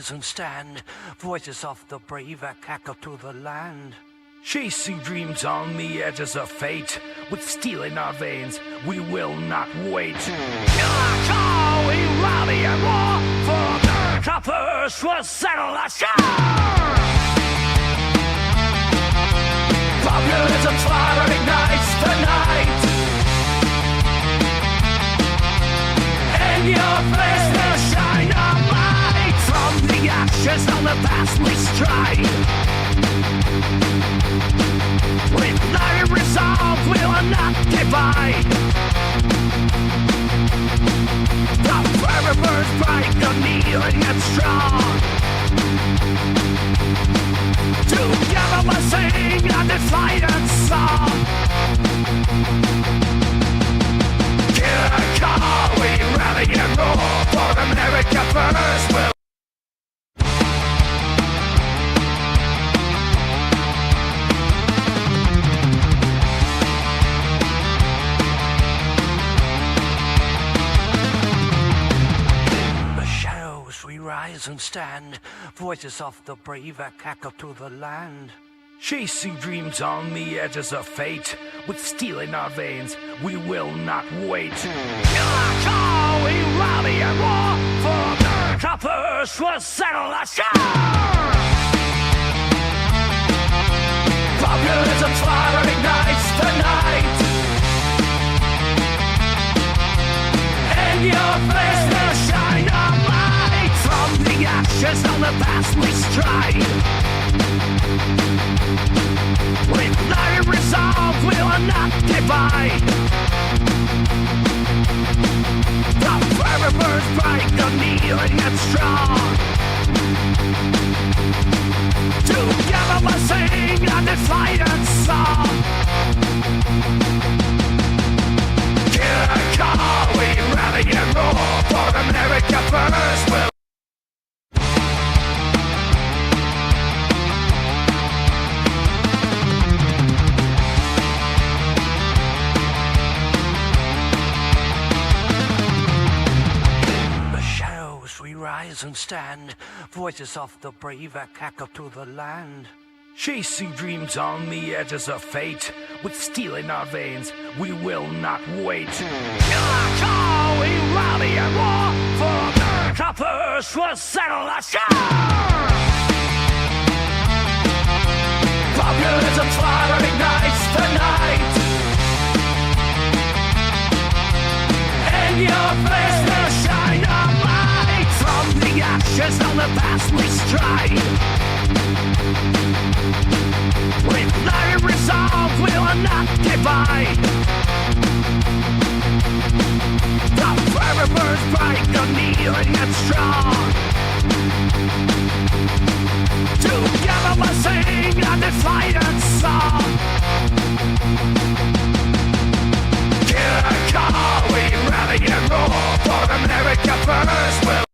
rise and stand. Voices of the brave echo to the land. Chasing dreams on the edges of fate, with steel in our veins, we will not wait. Call, we rally and war, for the coppers will settle the score. Populism's fire ignites the night, and your face will shine a light. From the ashes of the past we stride. With iron resolve, we will not divide. The forever burns bright, kneeling and strong. Together we'll sing a defiant song. Hear a call, we rally and roar, for America first will. Rise and stand, voices of the brave echo to the land. Chasing dreams on the edges of fate, with steel in our veins, we will not wait. Call, we rally and war, for the coppers will settle the score. Populism's fire ignites the night, and your face will shine a light. From the ashes of the past we stride. With iron resolve, we will not divide. The forever burns bright, kneeling and strong. Together we'll sing a defiant song. Hear a call, we rally and roar, for America first will. Rise and stand, voices of the brave echo to the land. Chasing dreams on the edges of fate, with steel in our veins, we will not wait. Call, we rally and war, for the coppers will settle the score. Populism's fire ignites the night, and your face will shine a light. From the ashes of the past we stride. With iron resolve, we will not divide. The forever burns bright, kneeling and strong. Together we'll sing a defiant song. Hear a call, we rally and roar, for America first will.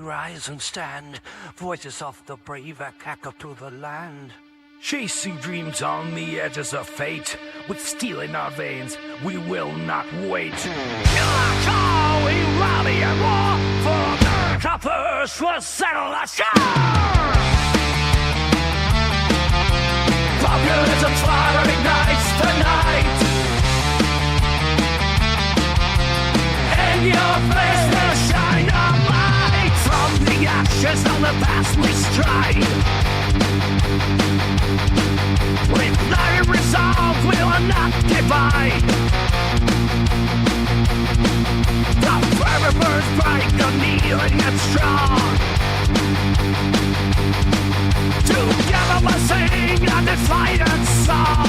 Rise and stand, voices of the brave echo to the land. Chasing dreams on the edges of fate, with steel in our veins, we will not wait. Call, we rally and war, for the coppers will settle the score. Populism's fire ignites the night, and your face will shine a light. From the ashes of the past we stride. With iron resolve, we will not divide. The forever burns bright, kneeling and strong. Together we'll sing a defiant song.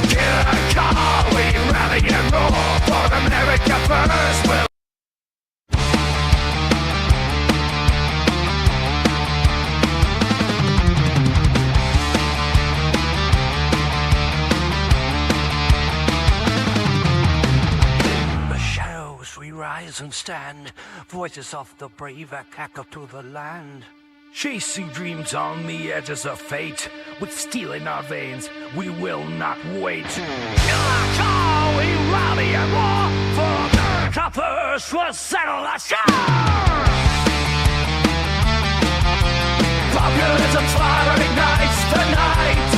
Hear a call, we rally and roar, for America first will. rise and stand. Voices of the brave echo to the land. Chasing dreams on the edges of fate. With steel in our veins, we will not wait. Shall we rally and war for the choppers will settle the score? Populism's fire ignites the night,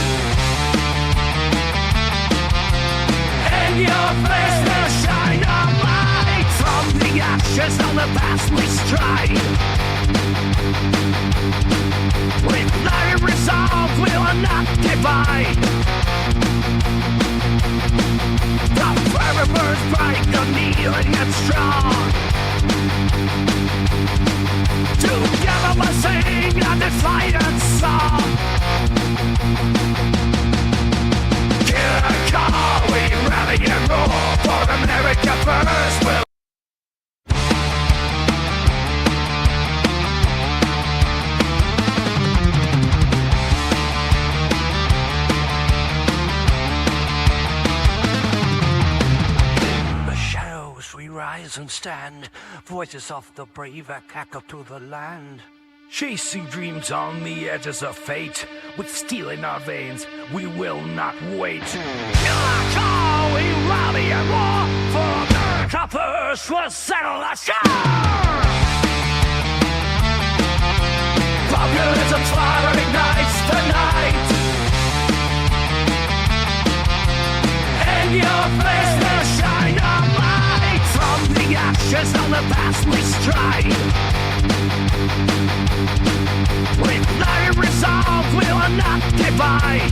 and your face will shine a light. From the ashes of the past we stride. With iron resolve we will not divide. The fire burns bright, unyielding and strong. Together we'll sing a defiant song. Hear a call, we rally and roar for America first. We'll rise and stand. Voices of the brave echo to the land. Chasing dreams on the edges of fate. With steel in our veins, we will not wait. Shall we rally and war for the choppers will settle the score? Populism's fire ignites the night, and your face will shine a light. From the ashes of the past we stride. With iron resolve we will not divide.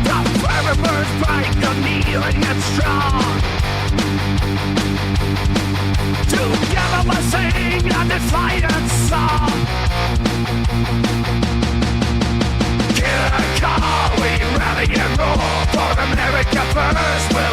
The fire burns bright, unyielding and strong. Together we'll sing a defiant song. Hear a call, we rally and roar for America first. We'll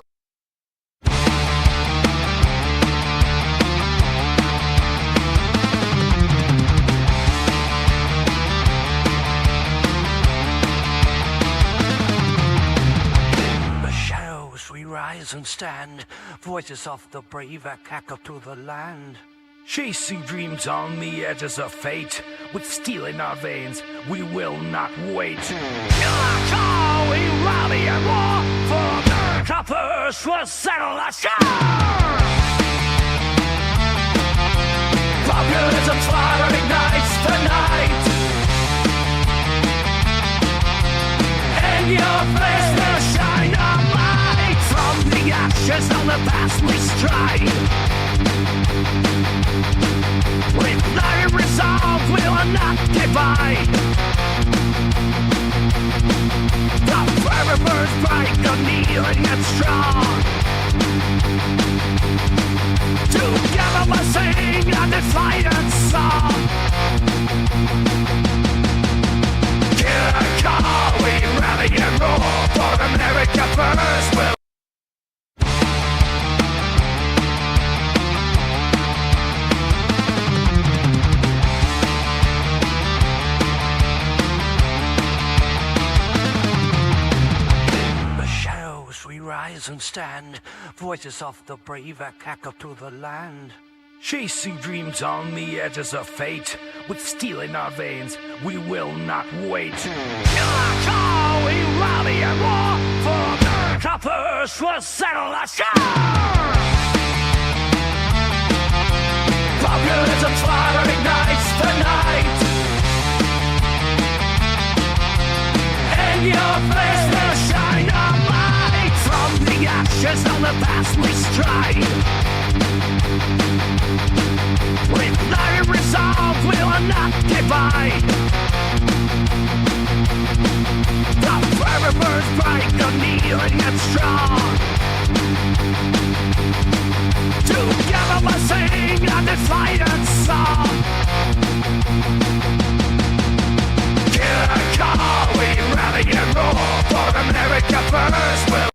rise and stand. Voices of the brave echo to the land. Chasing dreams on the edges of fate. With steel in our veins, we will not wait. Shall we rally and war for the choppers will settle the score? Populism's fire ignites the night, and your face will shine a light. From the ashes of the past we stride. With iron resolve we will not divide. The fire burns bright, unyielding and strong. Together we'll sing a defiant song. Hear a call, we rally and roar for America first. We'll rise and stand. Voices of the brave echo to the land. Chasing dreams on the edges of fate. With steel in our veins, we will not wait. Shall we rally and war for the choppers will settle the score? Populism's fire ignites the night, and your face will shine a light. From the ashes of the past we stride. With iron resolve we will not divide. The fire burns bright, unyielding and strong. Together we'll sing a defiant song. Hear a call, we rally and roar for America first. We'll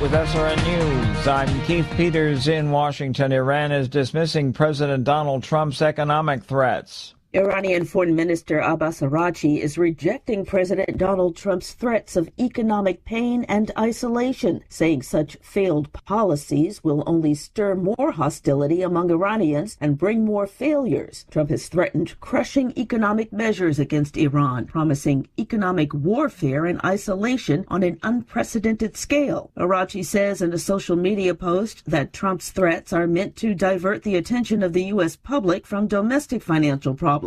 With SRN News, I'm Keith Peters in Washington. Iran is dismissing President Donald Trump's economic threats. Iranian Foreign Minister Abbas Araghchi is rejecting President Donald Trump's threats of economic pain and isolation, saying such failed policies will only stir more hostility among Iranians and bring more failures. Trump has threatened crushing economic measures against Iran, promising economic warfare and isolation on an unprecedented scale. Araghchi says in a social media post that Trump's threats are meant to divert the attention of the U.S. public from domestic financial problems.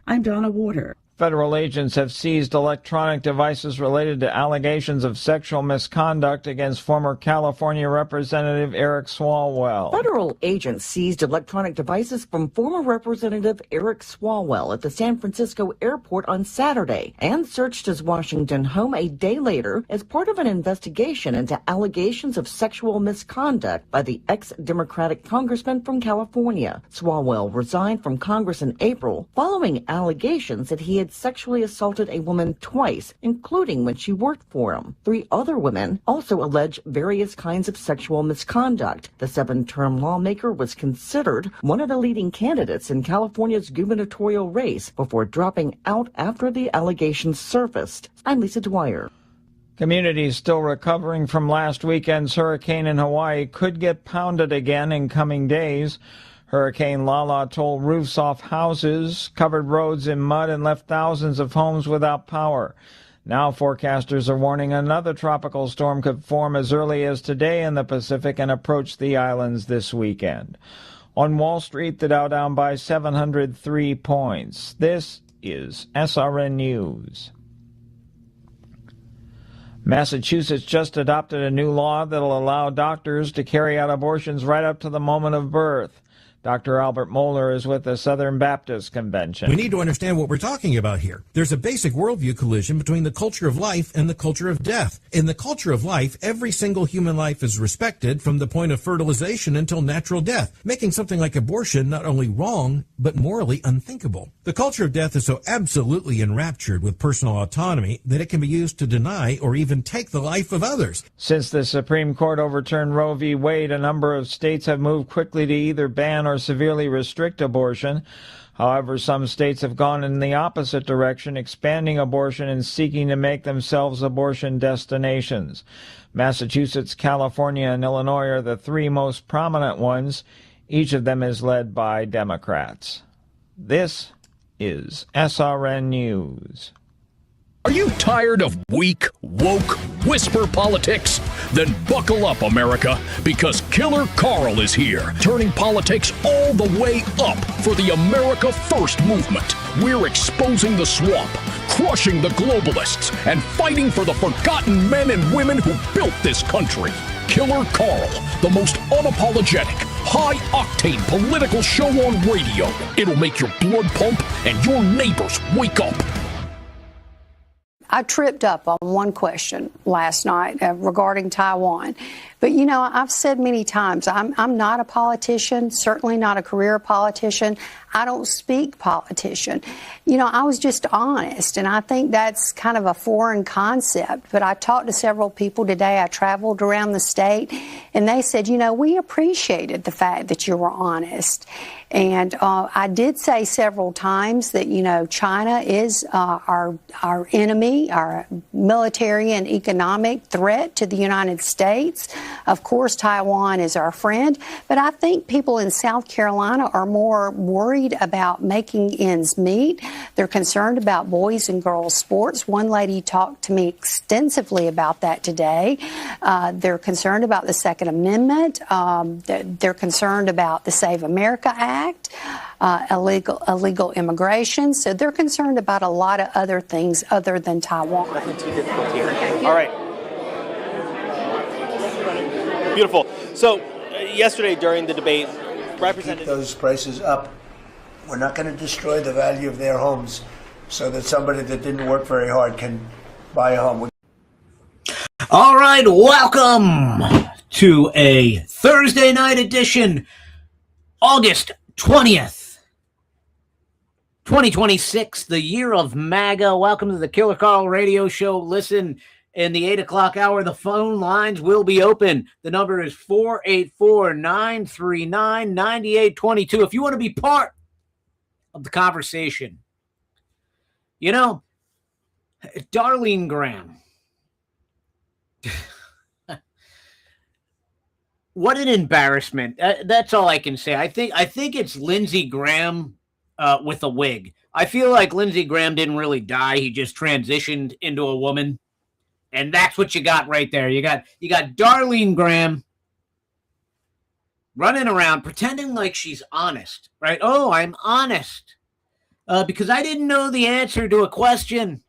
I'm Donna Warder. Federal agents have seized electronic devices related to allegations of sexual misconduct against former California Representative Eric Swalwell. Federal agents seized electronic devices from former Representative Eric Swalwell at the San Francisco airport on Saturday and searched his Washington home a day later as part of an investigation into allegations of sexual misconduct by the ex-Democratic congressman from California. Swalwell resigned from Congress in April following allegations that he had sexually assaulted a woman twice, including when she worked for him. 3 other women also allege various kinds of sexual misconduct. The 7-term lawmaker was considered one of the leading candidates in California's gubernatorial race before dropping out after the allegations surfaced. I'm Lisa Dwyer. Communities still recovering from last weekend's hurricane in Hawaii could get pounded again in coming days. Hurricane Lala tore roofs off houses, covered roads in mud, and left thousands of homes without power. Now forecasters are warning another tropical storm could form as early as today in the Pacific and approach the islands this weekend. On Wall Street, the Dow down by 703 points. This is SRN News. Massachusetts just adopted a new law that will allow doctors to carry out abortions right up to the moment of birth. Dr. Albert Mohler is with the Southern Baptist Convention. We need to understand what we're talking about here. There's a basic worldview collision between the culture of life and the culture of death. In the culture of life, every single human life is respected from the point of fertilization until natural death, making something like abortion not only wrong, but morally unthinkable. The culture of death is so absolutely enraptured with personal autonomy that it can be used to deny or even take the life of others. Since the Supreme Court overturned Roe v. Wade, a number of states have moved quickly to either ban or severely restrict abortion. However, some states have gone in the opposite direction, expanding abortion and seeking to make themselves abortion destinations. Massachusetts, California, and Illinois are the 3 most prominent ones. Each of them is led by Democrats. This is SRN News. Are you tired of weak, woke, whisper politics? Then buckle up, America, because Killer Karl is here, turning politics all the way up for the America First movement. We're exposing the swamp, crushing the globalists, and fighting for the forgotten men and women who built this country. Killer Karl, the most unapologetic, high-octane political show on radio. It'll make your blood pump and your neighbors wake up. I tripped up on one question last night regarding Taiwan. But, you know, I've said many times, I'm not a politician, certainly not a career politician. I don't speak politician. You know, I was just honest, and I think that's kind of a foreign concept. But I talked to several people today. I traveled around the state, and they said, you know, we appreciated the fact that you were honest. And I did say several times that, you know, China is our enemy, our military and economic threat to the United States. Of course, Taiwan is our friend. But I think people in South Carolina are more worried about making ends meet. They're concerned about boys and girls sports. One lady talked to me extensively about that today. They're concerned about the Second Amendment. They're concerned about the Save America Act, illegal immigration. So they're concerned about a lot of other things other than Taiwan. Nothing too difficult here. All right. Beautiful. So yesterday during the debate, Representative... Keep those prices up. We're not going to destroy the value of their homes so that somebody that didn't work very hard can buy a home. All right, welcome to a Thursday night edition, August 20th, 2026, the year of MAGA. Welcome to the Killer Karl radio show. Listen, in the 8 o'clock hour, the phone lines will be open. The number is 484-939-9822. If you want to be part of the conversation. You know, Darlene Graham. What an embarrassment. That's all I can say. I think it's Lindsey Graham with a wig. I feel like Lindsey Graham didn't really die. He just transitioned into a woman. And that's what you got right there. You got Darlene Graham running around pretending like she's honest, right? Oh, I'm honest because I didn't know the answer to a question.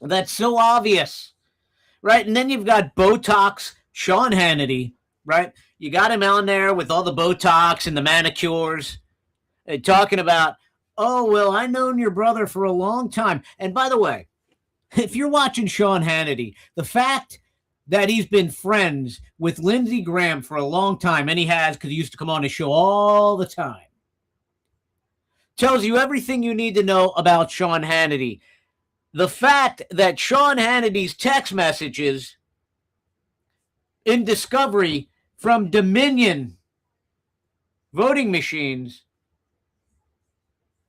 That's so obvious, right? And then you've got Botox Sean Hannity, right? You got him on there with all the Botox and the manicures and talking about, oh, well, I've known your brother for a long time. And by the way, if you're watching Sean Hannity, the fact that he's been friends with Lindsey Graham for a long time, and he has because he used to come on his show all the time, tells you everything you need to know about Sean Hannity. The fact that Sean Hannity's text messages in Discovery from Dominion voting machines,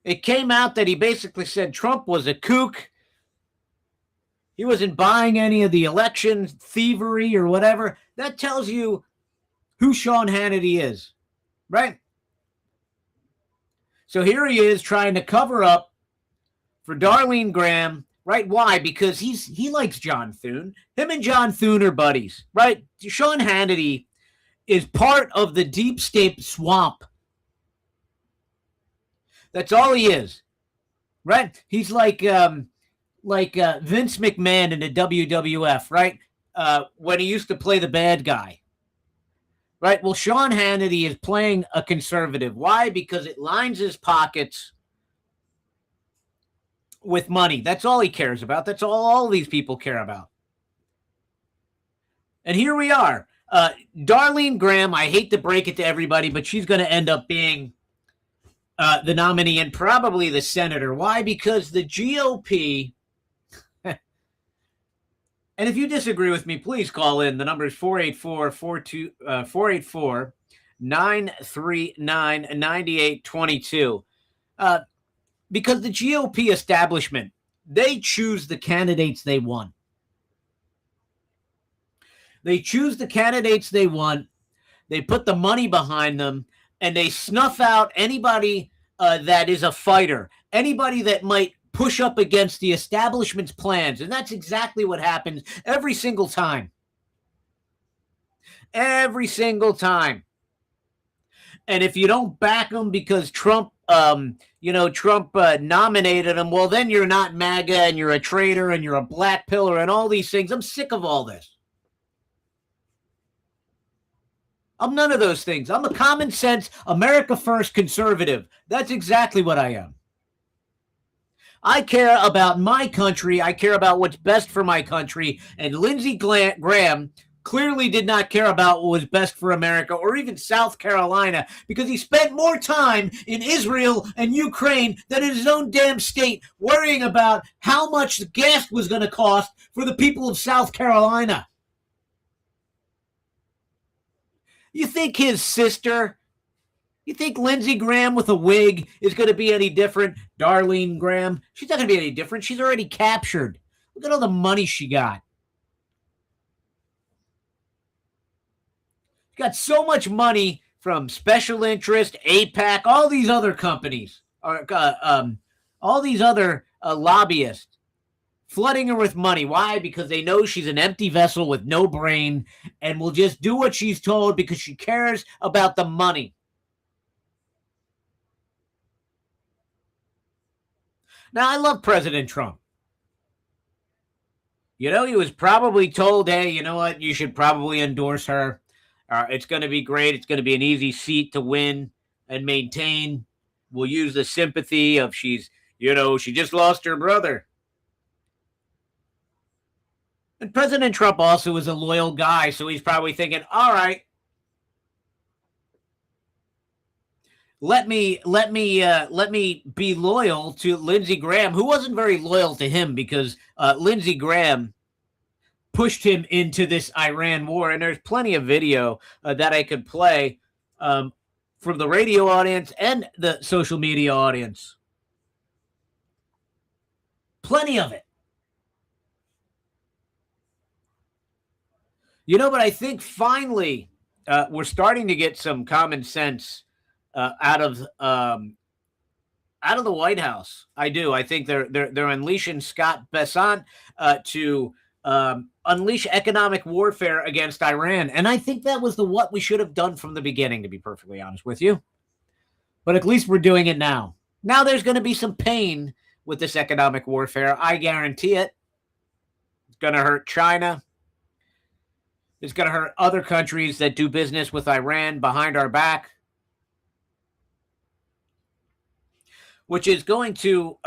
it came out that he basically said Trump was a kook. He wasn't buying any of the election thievery or whatever. That tells you who Sean Hannity is, right? So here he is trying to cover up for Darlene Graham, right? Why? Because he likes John Thune. Him and John Thune are buddies, right? Sean Hannity is part of the deep state swamp. That's all he is, right? He's like Vince McMahon in the WWF, right? When he used to play the bad guy, right? Well, Sean Hannity is playing a conservative. Why? Because it lines his pockets with money. That's all he cares about. That's all these people care about. And here we are. Darlene Graham, I hate to break it to everybody, but she's going to end up being the nominee and probably the senator. Why? Because the GOP, and if you disagree with me, please call in. The number is 484-439-9822. Because the GOP establishment, they choose the candidates they want. They choose the candidates they want. They put the money behind them, and they snuff out anybody that is a fighter, anybody that might push up against the establishment's plans. And that's exactly what happens every single time. Every single time. And if you don't back them because Trump, nominated him, well, then you're not MAGA and you're a traitor and you're a black pillar and all these things. I'm sick of all this. I'm none of those things. I'm a common sense, America first conservative. That's exactly what I am. I care about my country. I care about what's best for my country. And Lindsey Graham clearly did not care about what was best for America or even South Carolina because he spent more time in Israel and Ukraine than in his own damn state worrying about how much the gas was going to cost for the people of South Carolina. You think his sister, you think Lindsey Graham with a wig is going to be any different? Darlene Graham, she's not going to be any different. She's already captured. Look at all the money she got. She got so much money from Special Interest, AIPAC, all these other companies, all these other lobbyists. Flooding her with money. Why? Because they know she's an empty vessel with no brain and will just do what she's told because she cares about the money. Now, I love President Trump. You know, he was probably told, hey, you know what? You should probably endorse her. It's going to be great. It's going to be an easy seat to win and maintain. We'll use the sympathy of she just lost her brother. And President Trump also is a loyal guy, so he's probably thinking, all right, let me be loyal to Lindsey Graham, who wasn't very loyal to him because Lindsey Graham pushed him into this Iran war. And there's plenty of video that I could play from the radio audience and the social media audience. Plenty of it. You know, but I think finally we're starting to get some common sense out of the White House. I do. I think they're unleashing Scott Bessent to unleash economic warfare against Iran, and I think that was what we should have done from the beginning, to be perfectly honest with you. But at least we're doing it now. Now there's going to be some pain with this economic warfare. I guarantee it. It's going to hurt China. It's going to hurt other countries that do business with Iran behind our back, which is going to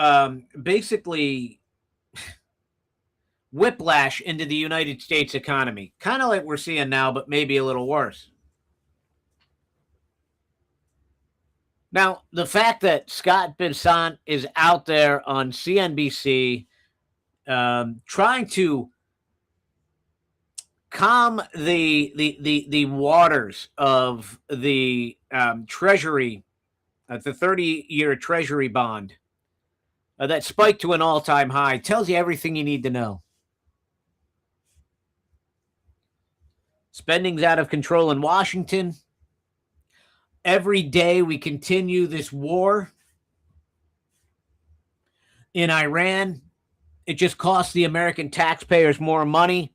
basically whiplash into the United States economy, kind of like we're seeing now, but maybe a little worse. Now, the fact that Scott Bessent is out there on CNBC trying to calm the waters of the Treasury, the 30-year Treasury bond that spiked to an all-time high, tells you everything you need to know. Spending's out of control in Washington. Every day we continue this war in Iran. It just costs the American taxpayers more money.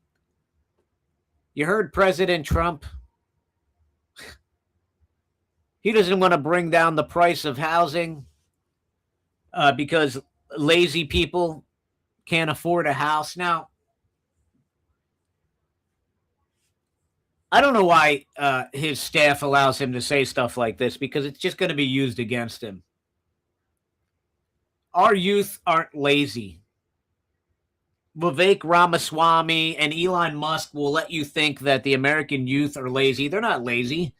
You heard President Trump. He doesn't want to bring down the price of housing because lazy people can't afford a house. Now, I don't know why his staff allows him to say stuff like this, because it's just going to be used against him. Our youth aren't lazy. Vivek Ramaswamy and Elon Musk will let you think that the American youth are lazy. They're not lazy.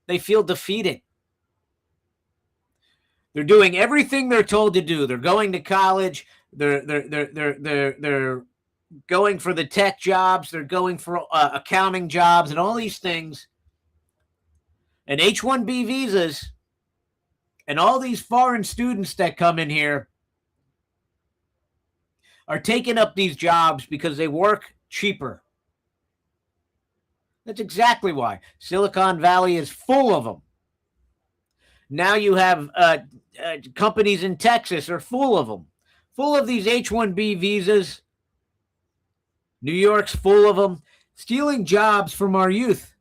They feel defeated. They're doing everything they're told to do. They're going to college. They're going for the tech jobs. They're going for accounting jobs and all these things. And H-1B visas and all these foreign students that come in here are taking up these jobs because they work cheaper. That's exactly why. Silicon Valley is full of them. Now you have companies in Texas are full of them. Full of these H-1B visas. New York's full of them, stealing jobs from our youth.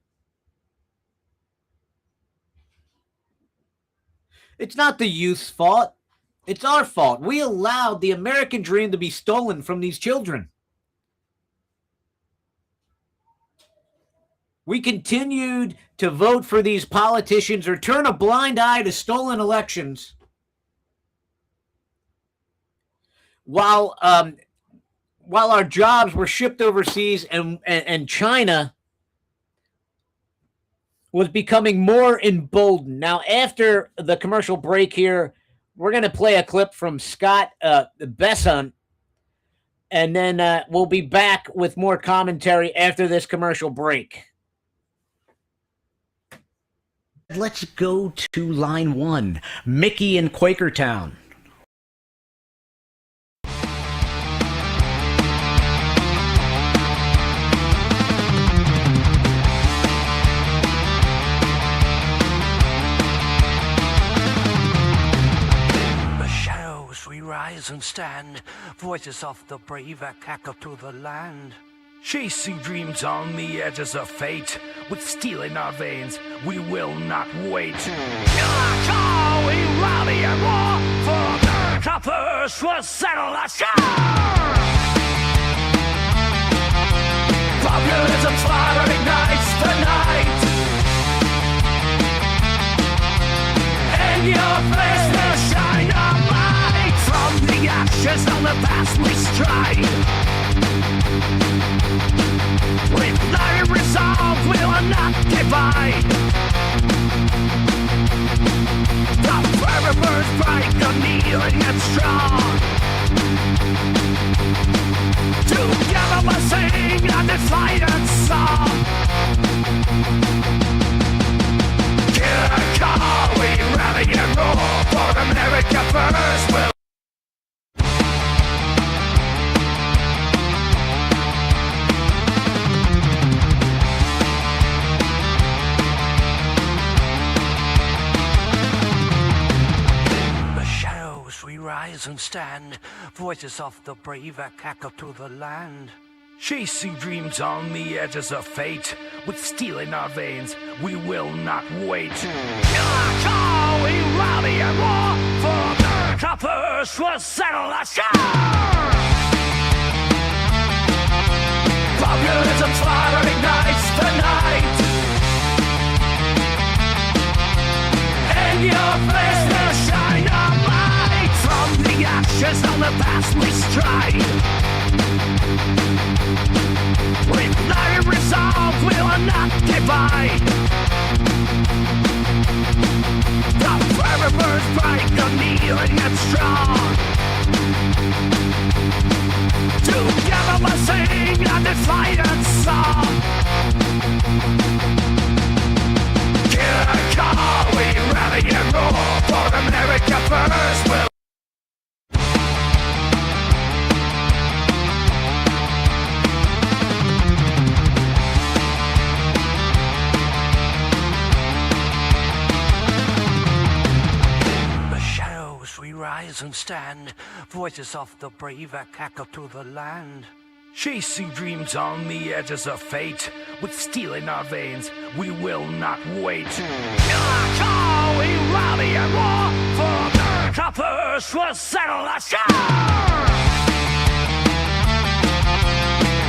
It's not the youth's fault. It's our fault. We allowed the American dream to be stolen from these children. We continued to vote for these politicians or turn a blind eye to stolen elections while our jobs were shipped overseas and China was becoming more emboldened. Now, after the commercial break here, we're going to play a clip from Scott Bessent, and then we'll be back with more commentary after this commercial break. Let's go to line one, Mickey in Quakertown. Rise and stand, voices of the brave echo to the land. Chasing dreams on the edges of fate, with steel in our veins, we will not wait. Killer call, we rally and war, for America first will settle the score. Populism's fire ignites the night, and your face will shine a light. From the ashes of the past we strive, with iron resolve we will not divide. The fire burns bright, unyielding and strong. Together we'll sing a defiant song. Killer rise and stand. Voices of the brave echo to the land. Chasing dreams on the edges of fate. With steel in our veins, we will not wait. Killer call, we rally and roar. For the choppers will settle the score. Populism's fire ignites the night. And your face will shine a light. From the ashes of the past we stride. With iron resolve, we will not divide. The fire burns bright, kneeling and strong. Together we'll sing a defiant song. Killer call, we rally and roar. For America first, we'll rise and stand. Voices of the brave echo to the land. Chasing dreams on the edges of fate. With steel in our veins, we will not wait. Killer call, we rally and roar. For the choppers will settle the score.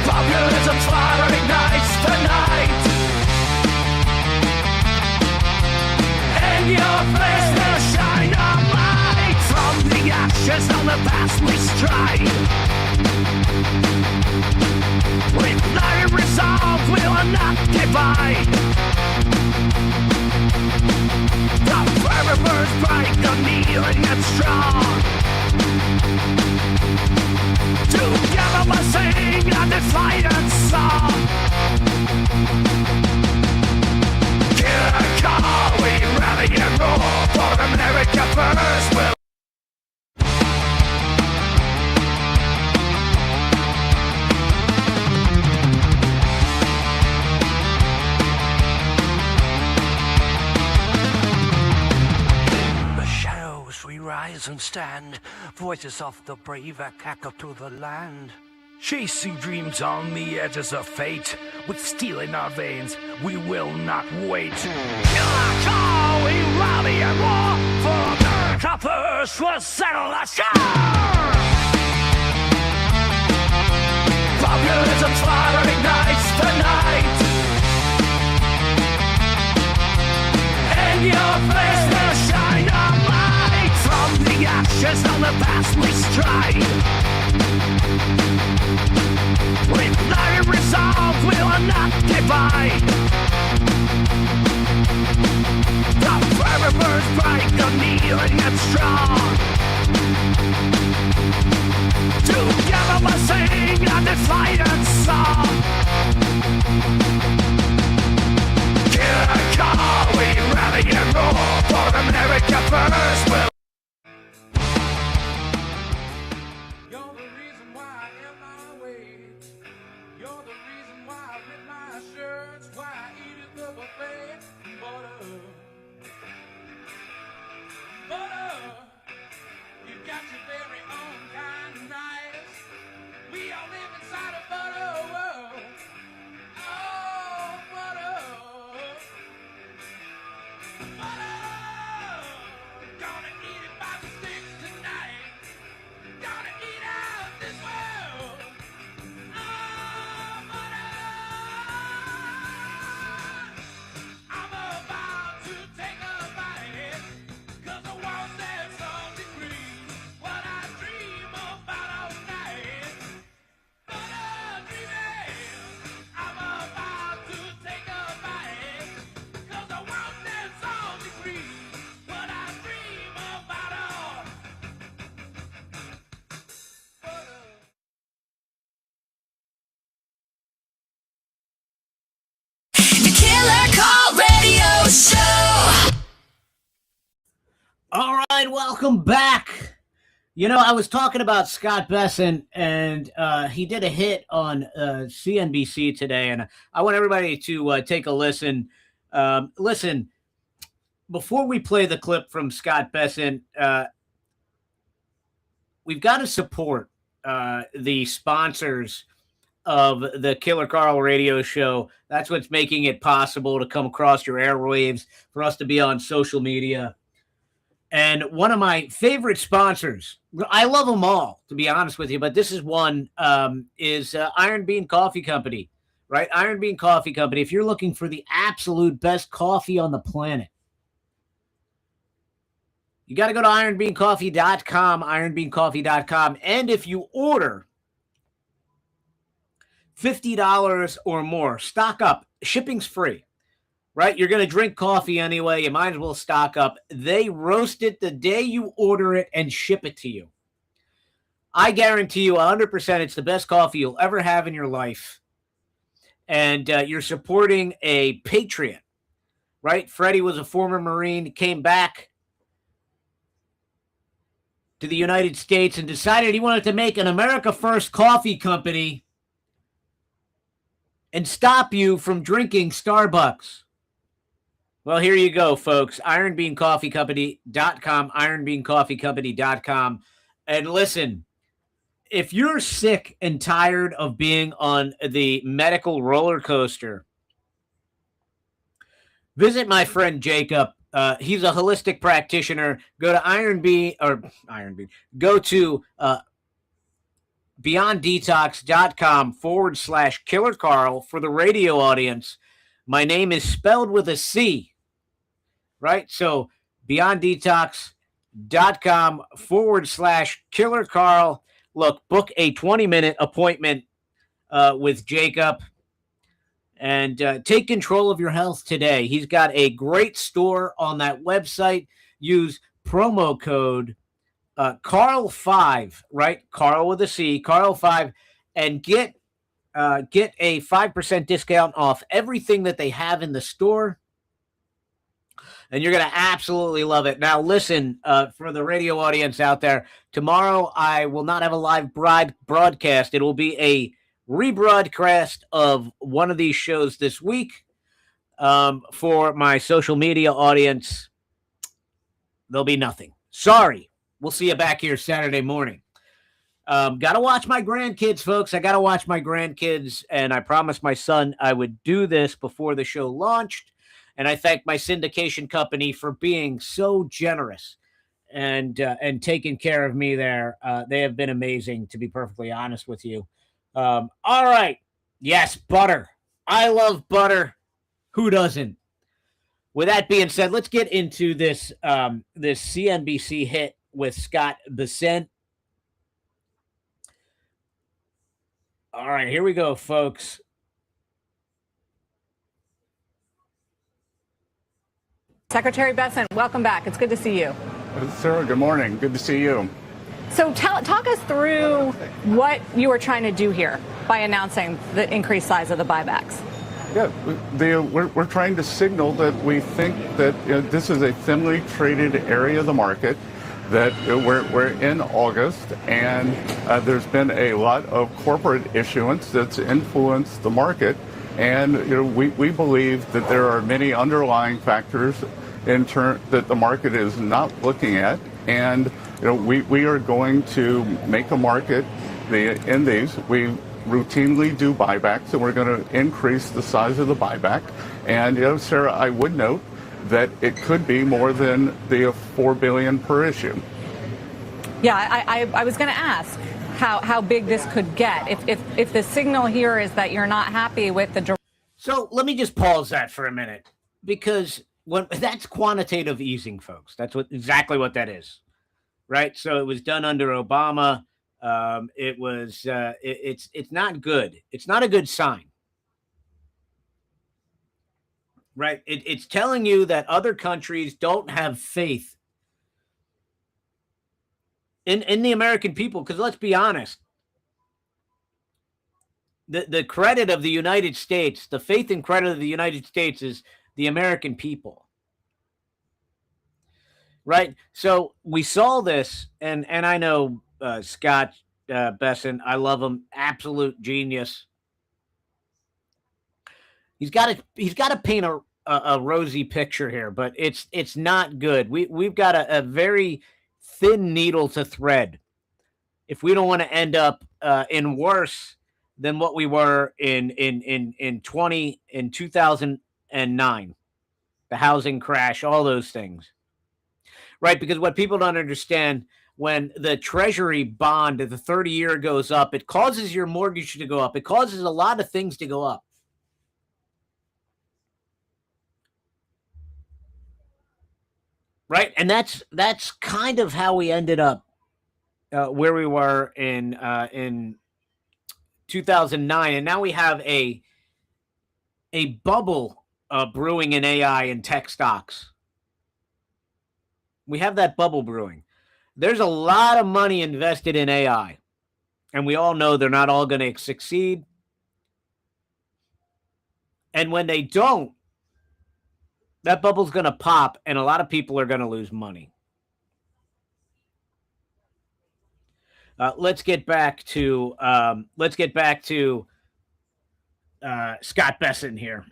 Populism's fire ignites the night. And your face will shine a light. From the ashes of the past we stride. With iron resolve, we will not divide. The fire burns bright, kneeling and strong. Together we'll sing a defiant song. Killer call, we rally and roar. For America first, we'll rise and stand. Voices of the brave echo to the land. Chasing dreams on the edges of fate. With steel in our veins, we will not wait. Killer call, we rally and roar. For the choppers will settle the score. Populism's fire ignites the night. And your face will shine a light. From the ashes of the past we stride. With iron resolve, we will not divide. The fire burns bright, kneeling and strong. Together we'll sing a defiant song. Killer call, we rally and roar. For America first, we'll All right, welcome back. You know, I was talking about Scott Bessent, and he did a hit on CNBC today, and I want everybody to take a listen. Listen, before we play the clip from Scott Bessent, we've got to support the sponsors of the Killer Carl radio show. That's what's making it possible to come across your airwaves, for us to be on social media. And one of my favorite sponsors, I love them all, to be honest with you, but this is one, is Iron Bean Coffee Company, right? Iron Bean Coffee Company. If you're looking for the absolute best coffee on the planet, you got to go to ironbeancoffee.com, ironbeancoffee.com. And if you order $50 or more, stock up. Shipping's free, right? You're going to drink coffee anyway. You might as well stock up. They roast it the day you order it and ship it to you. I guarantee you 100% it's the best coffee you'll ever have in your life. And you're supporting a patriot, right? Freddie was a former Marine, came back to the United States and decided he wanted to make an America First coffee company and stop you from drinking Starbucks. Well, here you go, folks. IronBeanCoffeeCompany.com, IronBeanCoffeeCompany.com. And listen, if you're sick and tired of being on the medical roller coaster, visit my friend Jacob. He's a holistic practitioner. Go to go to BeyondDetox.com/Killer Carl for the radio audience. My name is spelled with a C, right? So BeyondDetox.com/Killer Carl. Look, book a 20-minute appointment with Jacob and take control of your health today. He's got a great store on that website. Use promo code Carl5, right? Carl with a C, Carl5, and get a 5% discount off everything that they have in the store. And you're going to absolutely love it. Now, listen, for the radio audience out there, tomorrow I will not have a live broadcast. It will be a rebroadcast of one of these shows this week. For my social media audience, there'll be nothing. Sorry. We'll see you back here Saturday morning. Got to watch my grandkids, folks. I got to watch my grandkids, and I promised my son I would do this before the show launched. And I thank my syndication company for being so generous and taking care of me there. They have been amazing, to be perfectly honest with you. All right. Yes, butter. I love butter. Who doesn't? With that being said, let's get into this CNBC hit with Scott Bessent. All right, here we go, folks. Secretary Bessent, welcome back. It's good to see you. Sarah, good morning. Good to see you. So talk us through what you were trying to do here by announcing the increased size of the buybacks. Yeah, we're trying to signal that we think that this is a thinly traded area of the market, that we're in August, and there's been a lot of corporate issuance that's influenced the market. And we believe that there are many underlying factors that the market is not looking at, and we are going to make a market in these. We routinely do buybacks, and we're going to increase the size of the buyback. And Sarah, I would note that it could be more than the $4 billion per issue. Yeah, I was going to ask how big this could get if the signal here is that you're not happy with the. So let me just pause that for a minute, because that's quantitative easing, folks. That's exactly what that is, right? So it was done under Obama. It's not good. It's not a good sign, right? It's telling you that other countries don't have faith in the American people. Because let's be honest, the credit of the United States, the faith and credit of the United States is the American people. Right? So we saw this, and I know Scott Bessent, I love him, absolute genius. He's got to paint a rosy picture here, but it's not good. We've got a very thin needle to thread if we don't want to end up in worse than what we were in 2009, the housing crash, all those things, right? Because what people don't understand, when the Treasury bond, the 30-year goes up, it causes your mortgage to go up. It causes a lot of things to go up. Right? And that's kind of how we ended up where we were in 2009. And now we have a bubble brewing in AI and tech stocks. We have that bubble brewing. There's a lot of money invested in AI, and we all know they're not all going to succeed. And when they don't, that bubble's going to pop, and a lot of people are going to lose money. Let's get back to Scott Bessent here.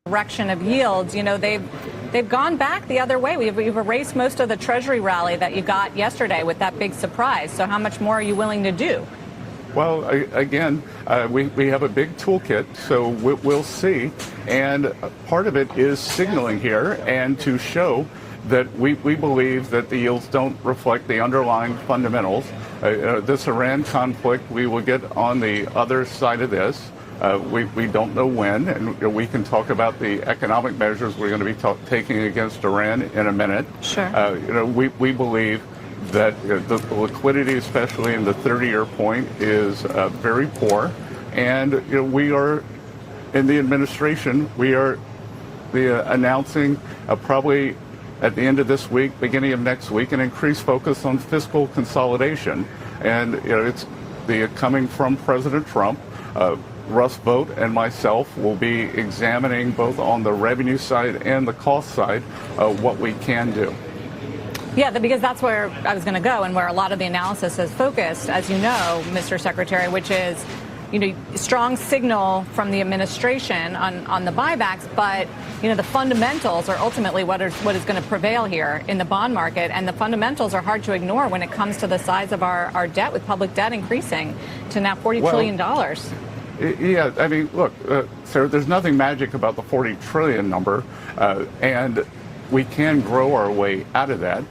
Direction of yields, they've gone back the other way. We've erased most of the Treasury rally that you got yesterday with that big surprise. So how much more are you willing to do? Well, again, we have a big toolkit, so we'll see. And part of it is signaling here and to show that we believe that the yields don't reflect the underlying fundamentals. This Iran conflict, we will get on the other side of this. We don't know when, and we can talk about the economic measures we're going to be taking against Iran in a minute. Sure. We believe that the liquidity, especially in the 30-year point, is very poor, and we are in the administration. We are announcing probably at the end of this week, beginning of next week, an increased focus on fiscal consolidation, and it's coming from President Trump. Russ Vought and myself will be examining both on the revenue side and the cost side what we can do. Yeah, because that's where I was going to go and where a lot of the analysis is focused, as you know, Mr. Secretary, which is, strong signal from the administration on the buybacks, but, the fundamentals are ultimately what is going to prevail here in the bond market, and the fundamentals are hard to ignore when it comes to the size of our debt, with public debt increasing to now $40 trillion. Yeah, I mean, look, Sarah, there's nothing magic about the 40 trillion number, and we can grow our way out of that.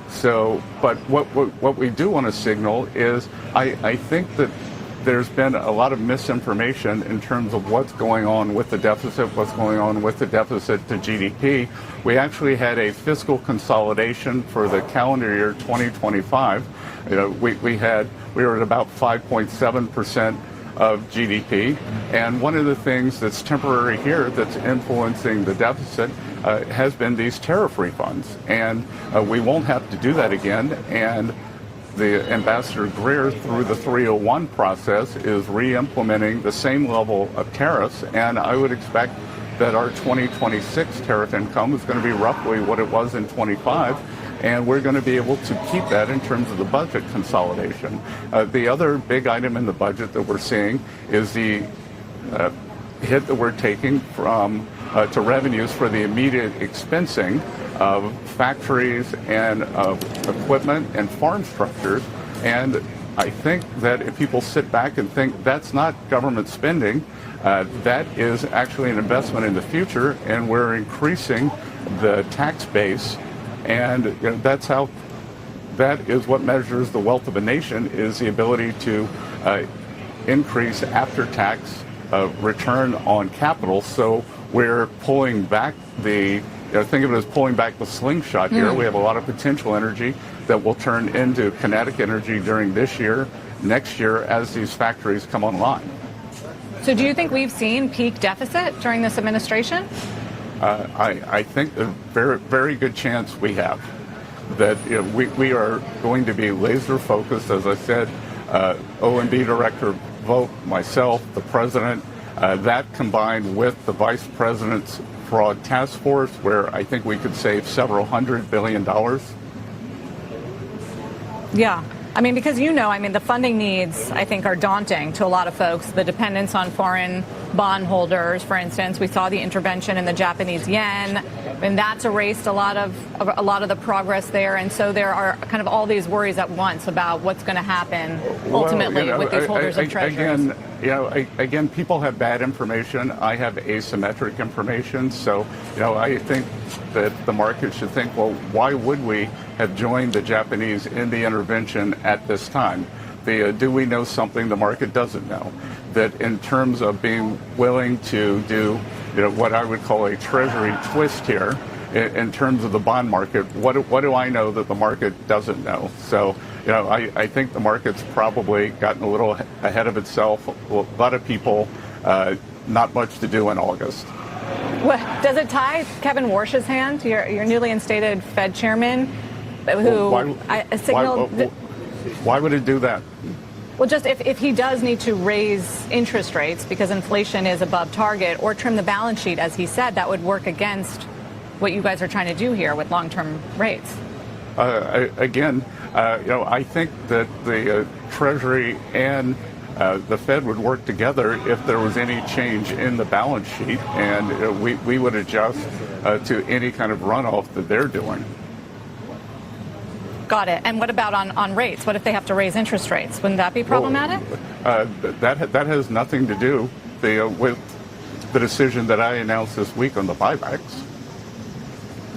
So, but what we do want to signal is I think that there's been a lot of misinformation in terms of what's going on with the deficit, what's going on with the deficit to GDP. We actually had a fiscal consolidation for the calendar year 2025. We were at about 5.7% of GDP, and one of the things that's temporary here that's influencing the deficit has been these tariff refunds, and we won't have to do that again. And the Ambassador Greer, through the 301 process, is re-implementing the same level of tariffs, and I would expect that our 2026 tariff income is going to be roughly what it was in 25. And we're going to be able to keep that in terms of the budget consolidation. The other big item in the budget that we're seeing is the hit that we're taking from to revenues for the immediate expensing of factories and of equipment and farm structures. And I think that if people sit back and think that's not government spending, that is actually an investment in the future, and we're increasing the tax base. And that is what measures the wealth of a nation, is the ability to increase after-tax return on capital. So we're pulling back think of it as pulling back the slingshot here. We have a lot of potential energy that will turn into kinetic energy during this year, next year, as these factories come online. So do you think we've seen peak deficit during this administration? I think a very, very good chance we have. That we are going to be laser focused, as I said, OMB Director Vought, myself, the President, that combined with the Vice President's Fraud Task Force, where I think we could save several $100 billion. Yeah. because the funding needs, I think, are daunting to a lot of folks. The dependence on foreign bondholders, for instance. We saw the intervention in the Japanese yen, and that's erased a lot of the progress there. And so there are kind of all these worries at once about what's going to happen ultimately with these holders of treasuries. Again, people have bad information. I have asymmetric information. So, I think that the market should think, well, why would we have joined the Japanese in the intervention at this time? Do we know something the market doesn't know? That in terms of being willing to do, what I would call a treasury twist here, in terms of the bond market, what do I know that the market doesn't know? So, I think the market's probably gotten a little ahead of itself. A lot of people, not much to do in August. Well, does it tie Kevin Warsh's hand, your newly instated Fed chairman, who signaled... Why would it do that? Well, just if he does need to raise interest rates because inflation is above target or trim the balance sheet, as he said, that would work against what you guys are trying to do here with long-term rates. I think that the Treasury and the Fed would work together if there was any change in the balance sheet, and we would adjust to any kind of runoff that they're doing. Got it. And what about on rates? What if they have to raise interest rates? Wouldn't that be problematic? That has nothing to do with the decision that I announced this week on the buybacks.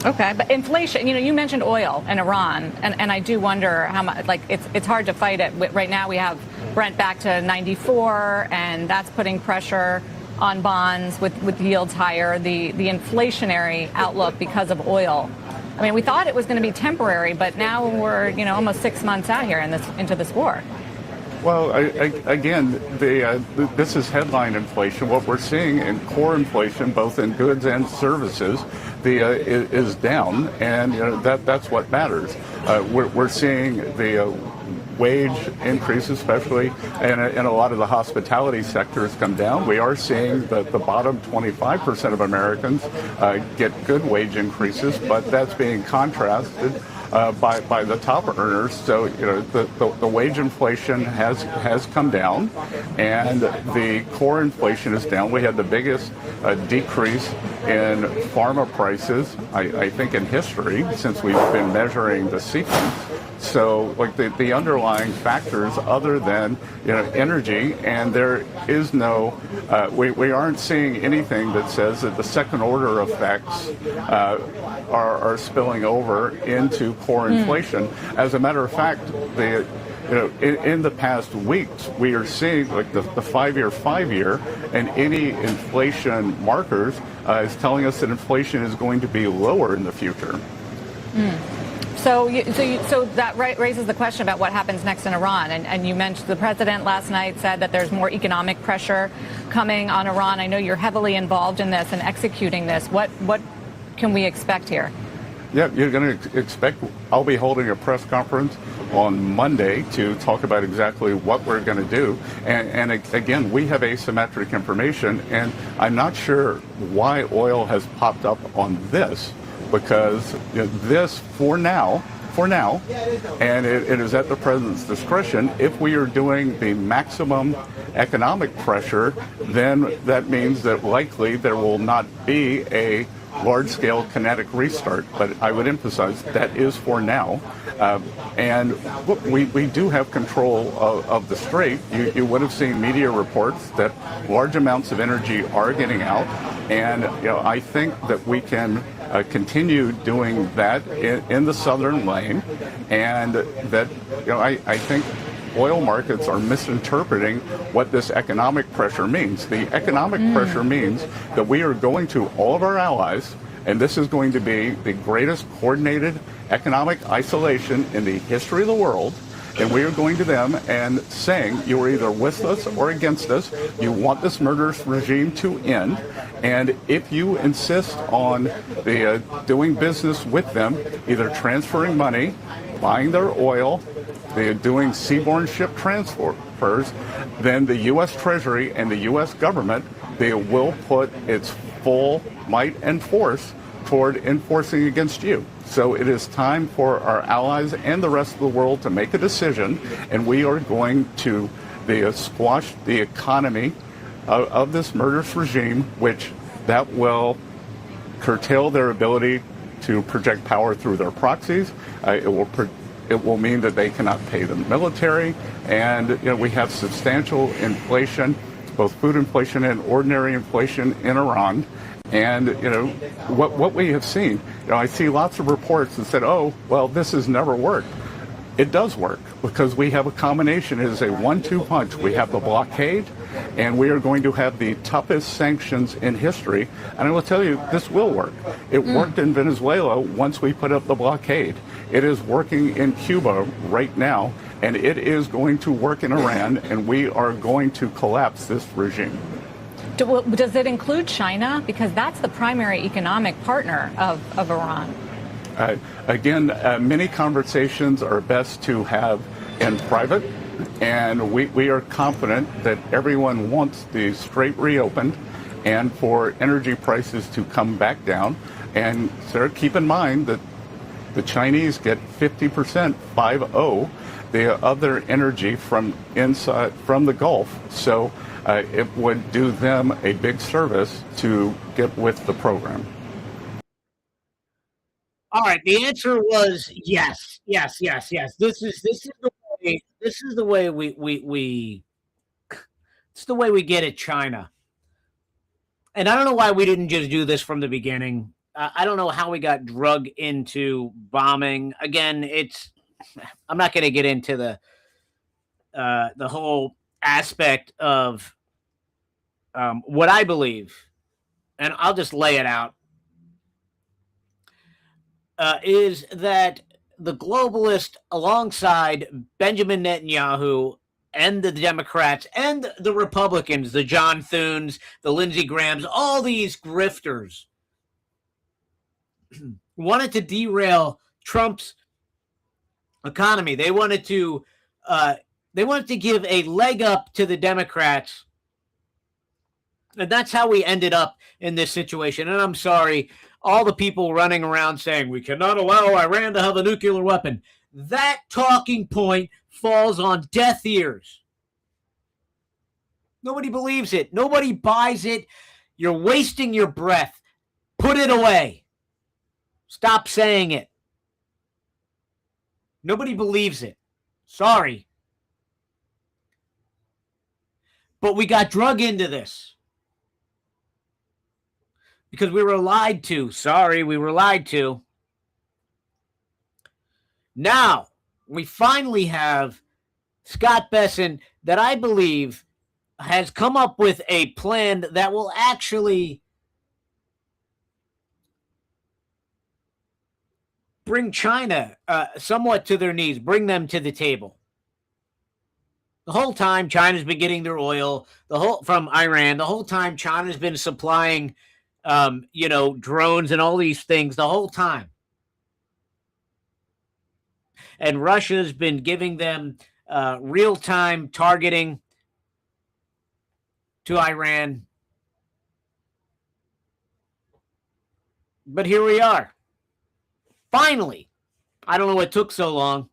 Okay, but inflation, you mentioned oil and Iran, and I do wonder how much, it's hard to fight it. Right now we have Brent back to 94, and that's putting pressure on bonds with yields higher, the inflationary outlook because of oil. I mean, we thought it was going to be temporary, but now we're, almost 6 months out here into this war. Well, again, this is headline inflation. What we're seeing in core inflation, both in goods and services, is down, and that's what matters. We're seeing the wage increase, especially in a lot of the hospitality sectors, come down. We are seeing that the bottom 25% of Americans get good wage increases, but that's being contrasted by the top earners. So the wage inflation has come down, and the core inflation is down. We had the biggest decrease in pharma prices, I think, in history since we've been measuring the sequence. So, the underlying factors, other than energy, and there is no, we aren't seeing anything that says that the second order effects are spilling over into core inflation. As a matter of fact, in the past weeks, we are seeing the 5-year and any inflation markers is telling us that inflation is going to be lower in the future. So that raises the question about what happens next in Iran. And you mentioned the president last night said that there's more economic pressure coming on Iran. I know you're heavily involved in this and executing this. What can we expect here? Yeah, you're going to expect, I'll be holding a press conference on Monday to talk about exactly what we're going to do. And again, we have asymmetric information, and I'm not sure why oil has popped up on this, because this, for now, and it is at the president's discretion, if we are doing the maximum economic pressure, then that means that likely there will not be a large-scale kinetic restart. But I would emphasize that is for now. And look, we do have control of the strait. You would have seen media reports that large amounts of energy are getting out. And I think that we can continue doing that in the southern lane, and that I think oil markets are misinterpreting what this economic pressure means. The economic pressure means that we are going to all of our allies, and this is going to be the greatest coordinated economic isolation in the history of the world. And we are going to them and saying, you are either with us or against us. You want this murderous regime to end. And if you insist on doing business with them, either transferring money, buying their oil, doing seaborne ship transfers, then the U.S. Treasury and the U.S. government, they will put its full might and force toward enforcing against you. So it is time for our allies and the rest of the world to make a decision, and we are going to squash the economy of this murderous regime, which that will curtail their ability to project power through their proxies. It will mean that they cannot pay the military, and we have substantial inflation, both food inflation and ordinary inflation in Iran. And what we have seen, I see lots of reports that said, "Oh, well, this has never worked." It does work because we have a combination. It is a 1-2 punch. We have the blockade, and we are going to have the toughest sanctions in history. And I will tell you, this will work. It worked in Venezuela once we put up the blockade. It is working in Cuba right now, and it is going to work in Iran, and we are going to collapse this regime. Does it include China? Because that's the primary economic partner of Iran. Again, many conversations are best to have in private, and we are confident that everyone wants the Strait reopened and for energy prices to come back down. And sir, keep in mind that the Chinese get 50%, 50, the other energy from inside, from the Gulf. So it would do them a big service to get with the program. All right. The answer was yes. This is the way we get at China. And I don't know why we didn't just do this from the beginning. I don't know how we got drug into bombing. Again, I'm not going to get into the whole aspect of what I believe, and I'll just lay it out. Is that the globalists, alongside Benjamin Netanyahu and the Democrats and the Republicans, the John Thunes, the Lindsey Grahams, all these grifters, wanted to derail Trump's economy. They wanted to give a leg up to the Democrats. And that's how we ended up in this situation. And I'm sorry, all the people running around saying we cannot allow Iran to have a nuclear weapon. That talking point falls on deaf ears. Nobody believes it. Nobody buys it. You're wasting your breath. Put it away. Stop saying it. Nobody believes it. Sorry. But we got drug into this. Because we were lied to. Sorry, we were lied to. Now, we finally have Scott Bessent that I believe has come up with a plan that will actually bring China somewhat to their knees, bring them to the table. The whole time China's been getting their oil from Iran. The whole time China's been supplying drones and all these things the whole time. And Russia's been giving them real-time targeting to Iran. But here we are. Finally. I don't know what took so long.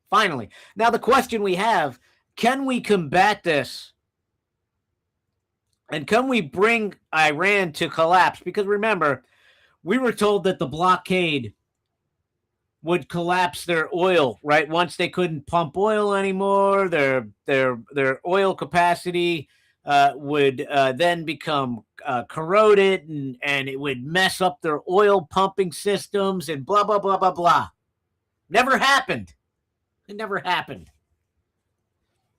Finally. Now the question we have, can we combat this? And can we bring Iran to collapse? Because remember, we were told that the blockade would collapse their oil, right? Once they couldn't pump oil anymore, their oil capacity would then become corroded, and it would mess up their oil pumping systems and blah, blah, blah, blah, blah. Never happened. It never happened.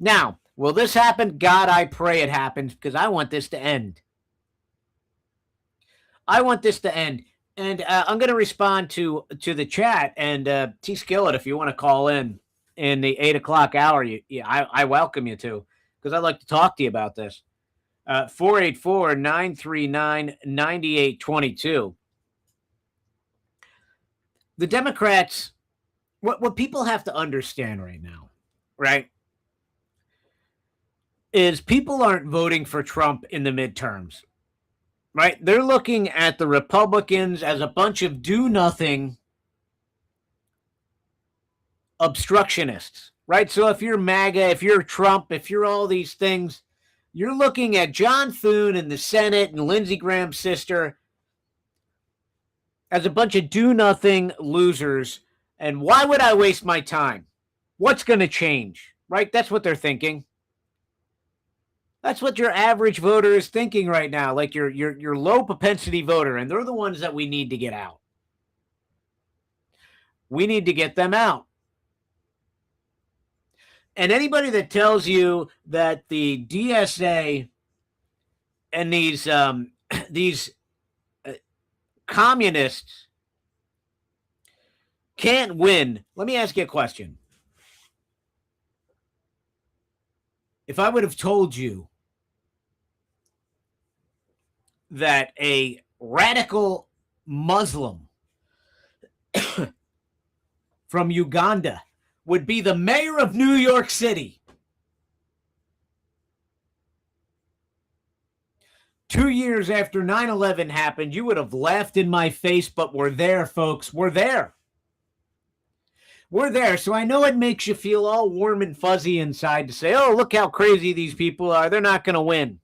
Now, will this happen? God, I pray it happens, because I want this to end. I want this to end. And I'm going to respond to the chat. And T. Skillet, if you want to call in the 8 o'clock hour, I welcome you to, because I'd like to talk to you about this. 484-939-9822. The Democrats, what people have to understand right now, right, is people aren't voting for Trump in the midterms, right? They're looking at the Republicans as a bunch of do-nothing obstructionists, right? So if you're MAGA, if you're Trump, if you're all these things, You're looking at John Thune in the Senate and Lindsey Graham's sister as a bunch of do-nothing losers. And why would I waste my time? What's going to change? Right? That's what they're thinking. That's what your average voter is thinking right now, like your low propensity voter, and they're the ones that we need to get out. We need to get them out. And anybody that tells you that the DSA and these communists can't win, let me ask you a question. If I would have told you that a radical Muslim from Uganda would be the mayor of New York City 2 years after 9/11 happened, you would have laughed in my face, but we're there, folks. We're there. We're there. So I know it makes you feel all warm and fuzzy inside to say, oh, look how crazy these people are. They're not going to win.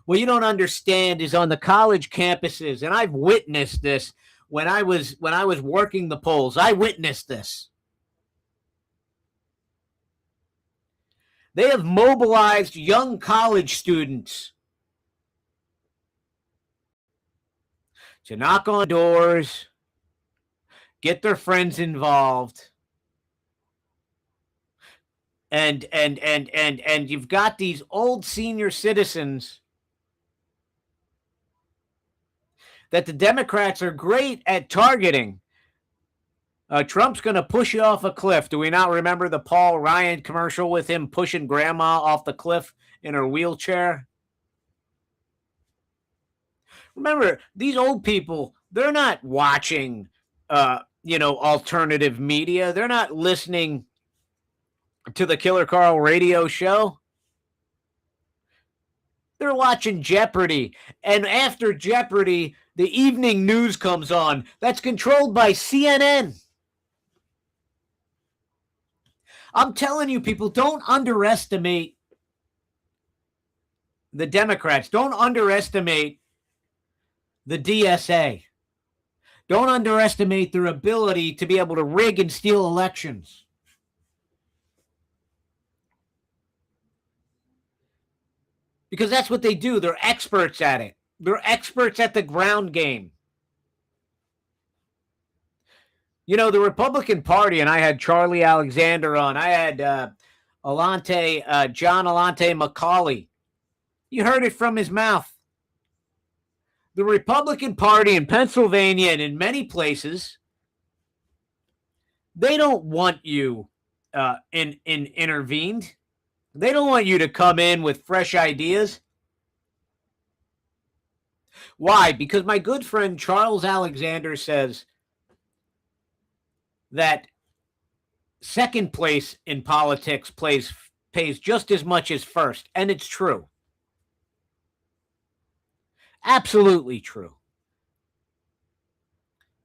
What you don't understand is on the college campuses, and I've witnessed this when I was working the polls. I witnessed this. They have mobilized young college students to knock on doors, get their friends involved, and you've got these old senior citizens that the Democrats are great at targeting. Trump's going to push you off a cliff. Do we not remember the Paul Ryan commercial with him pushing grandma off the cliff in her wheelchair? Remember, these old people, they're not watching, alternative media. They're not listening to the Killer Carl radio show. They're watching Jeopardy. And after Jeopardy, the evening news comes on. That's controlled by CNN. I'm telling you, people, don't underestimate the Democrats. Don't underestimate the DSA. Don't underestimate their ability to be able to rig and steal elections. Because that's what they do. They're experts at it. They're experts at the ground game. You know, the Republican Party, and I had Charlie Alexander on. I had John Alante Macaulay. You heard it from his mouth. The Republican Party in Pennsylvania and in many places, they don't want you intervened. They don't want you to come in with fresh ideas. Why? Because my good friend Charles Alexander says that second place in politics pays just as much as first. And it's true. Absolutely true.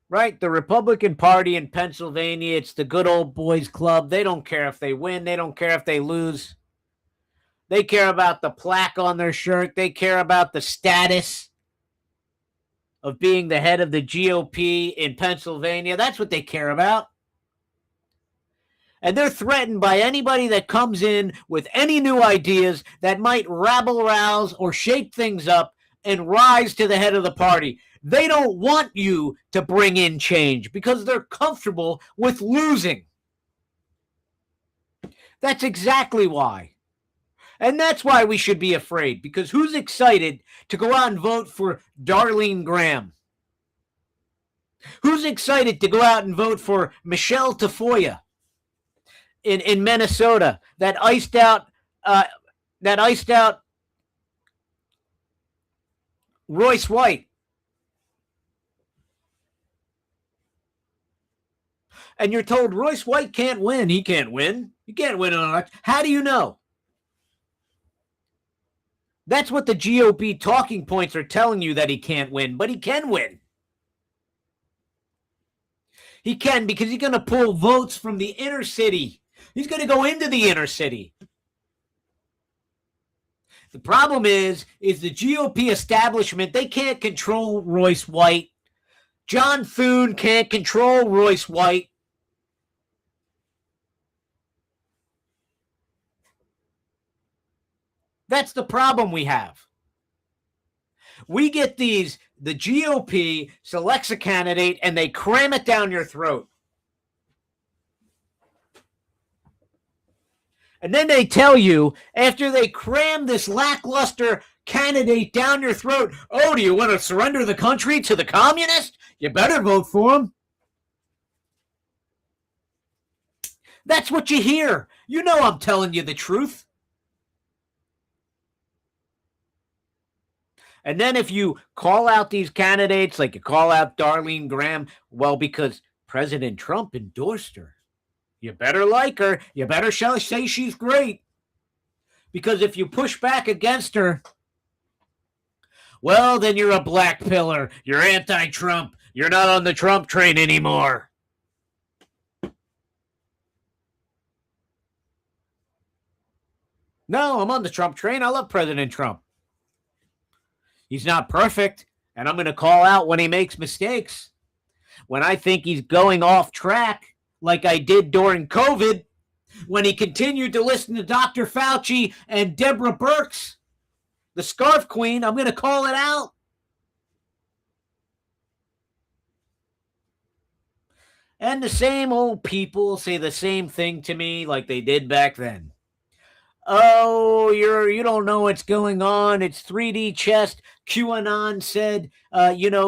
Right? The Republican Party in Pennsylvania, it's the good old boys club. They don't care if they win. They don't care if they lose. They care about the plaque on their shirt. They care about the status of being the head of the GOP in Pennsylvania. That's what they care about. And they're threatened by anybody that comes in with any new ideas that might rabble-rouse or shake things up and rise to the head of the party. They don't want you to bring in change because they're comfortable with losing. That's exactly why. And that's why we should be afraid, because who's excited to go out and vote for Darlene Graham? Who's excited to go out and vote for Michelle Tafoya in Minnesota that iced out Royce White? And you're told Royce White can't win. He can't win. He can't win an election. How do you know? That's what the GOP talking points are telling you, that he can't win, but he can win. He can, because he's going to pull votes from the inner city. He's going to go into the inner city. The problem is the GOP establishment, they can't control Royce White. John Thune can't control Royce White. That's the problem we have. We get the GOP selects a candidate and they cram it down your throat. And then they tell you, after they cram this lackluster candidate down your throat, oh, do you want to surrender the country to the communists? You better vote for him. That's what you hear. You know I'm telling you the truth. And then if you call out these candidates, like you call out Darlene Graham, well, because President Trump endorsed her. You better like her. You better say she's great. Because if you push back against her, well, then you're a black pillar. You're anti-Trump. You're not on the Trump train anymore. No, I'm on the Trump train. I love President Trump. He's not perfect, and I'm going to call out when he makes mistakes. When I think he's going off track, like I did during COVID, when he continued to listen to Dr. Fauci and Deborah Birx, the scarf queen, I'm going to call it out. And the same old people say the same thing to me like they did back then. Oh, you don't know what's going on. It's 3D chess. QAnon said,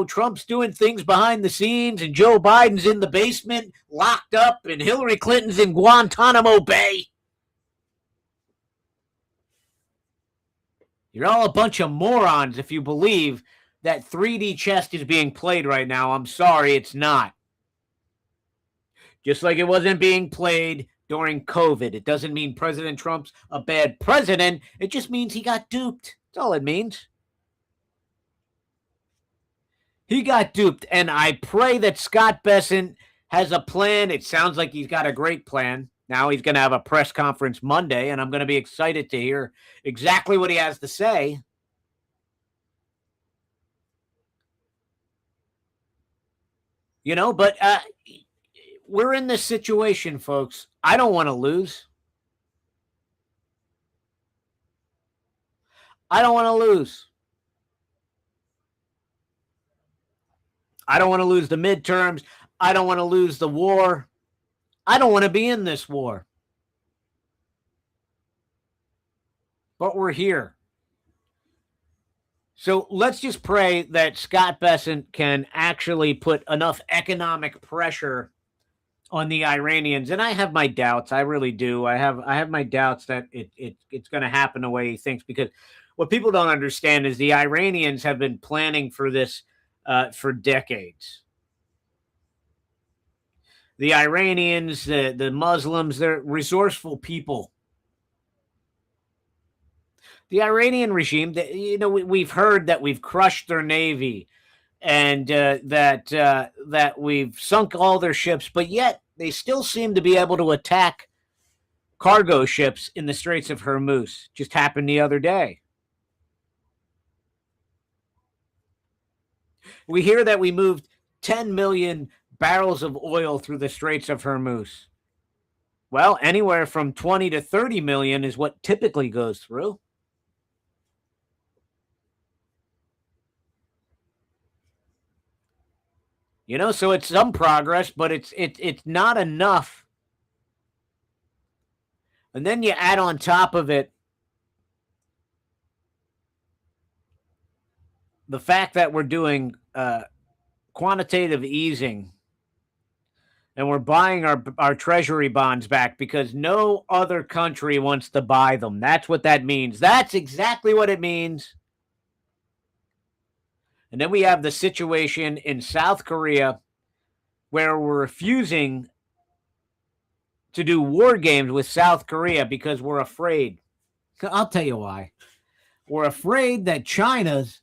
Trump's doing things behind the scenes and Joe Biden's in the basement, locked up, and Hillary Clinton's in Guantanamo Bay. You're all a bunch of morons if you believe that 3D chess is being played right now. I'm sorry, it's not. Just like it wasn't being played during COVID. It doesn't mean President Trump's a bad president. It just means he got duped. That's all it means. He got duped, and I pray that Scott Bessent has a plan. It sounds like he's got a great plan. Now he's going to have a press conference Monday, and I'm going to be excited to hear exactly what he has to say. But we're in this situation, folks. I don't want to lose. I don't want to lose. I don't want to lose the midterms. I don't want to lose the war. I don't want to be in this war. But we're here. So let's just pray that Scott Bessent can actually put enough economic pressure on the Iranians. And I have my doubts. I really do. I have my doubts that it's going to happen the way he thinks, because what people don't understand is the Iranians have been planning for this for decades. The Iranians, the Muslims, they're resourceful people. The Iranian regime, we've heard that we've crushed their navy and that we've sunk all their ships, but yet they still seem to be able to attack cargo ships in the Straits of Hormuz. Just happened the other day. We hear that we moved 10 million barrels of oil through the Straits of Hormuz. Well, anywhere from 20 to 30 million is what typically goes through. So it's some progress, but it's not enough. And then you add on top of it the fact that we're doing quantitative easing and we're buying our treasury bonds back because no other country wants to buy them. That's what that means. That's exactly what it means. And then we have the situation in South Korea where we're refusing to do war games with South Korea because we're afraid. I'll tell you why. We're afraid that China's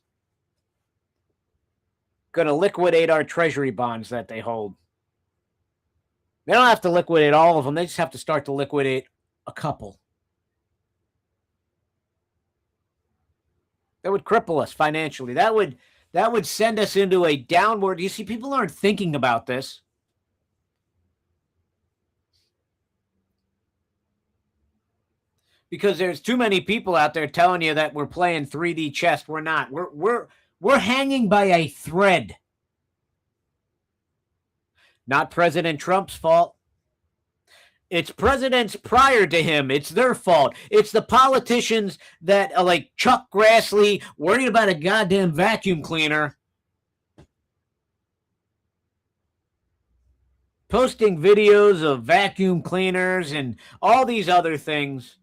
going to liquidate our treasury bonds that they hold. They don't have to liquidate all of them. They just have to start to liquidate a couple. That would cripple us financially. That would send us into a downward. You see, people aren't thinking about this. Because there's too many people out there telling you that we're playing 3D chess. We're not. We're hanging by a thread. Not President Trump's fault. It's presidents prior to him. It's their fault. It's the politicians that are like Chuck Grassley worried about a goddamn vacuum cleaner, posting videos of vacuum cleaners and all these other things.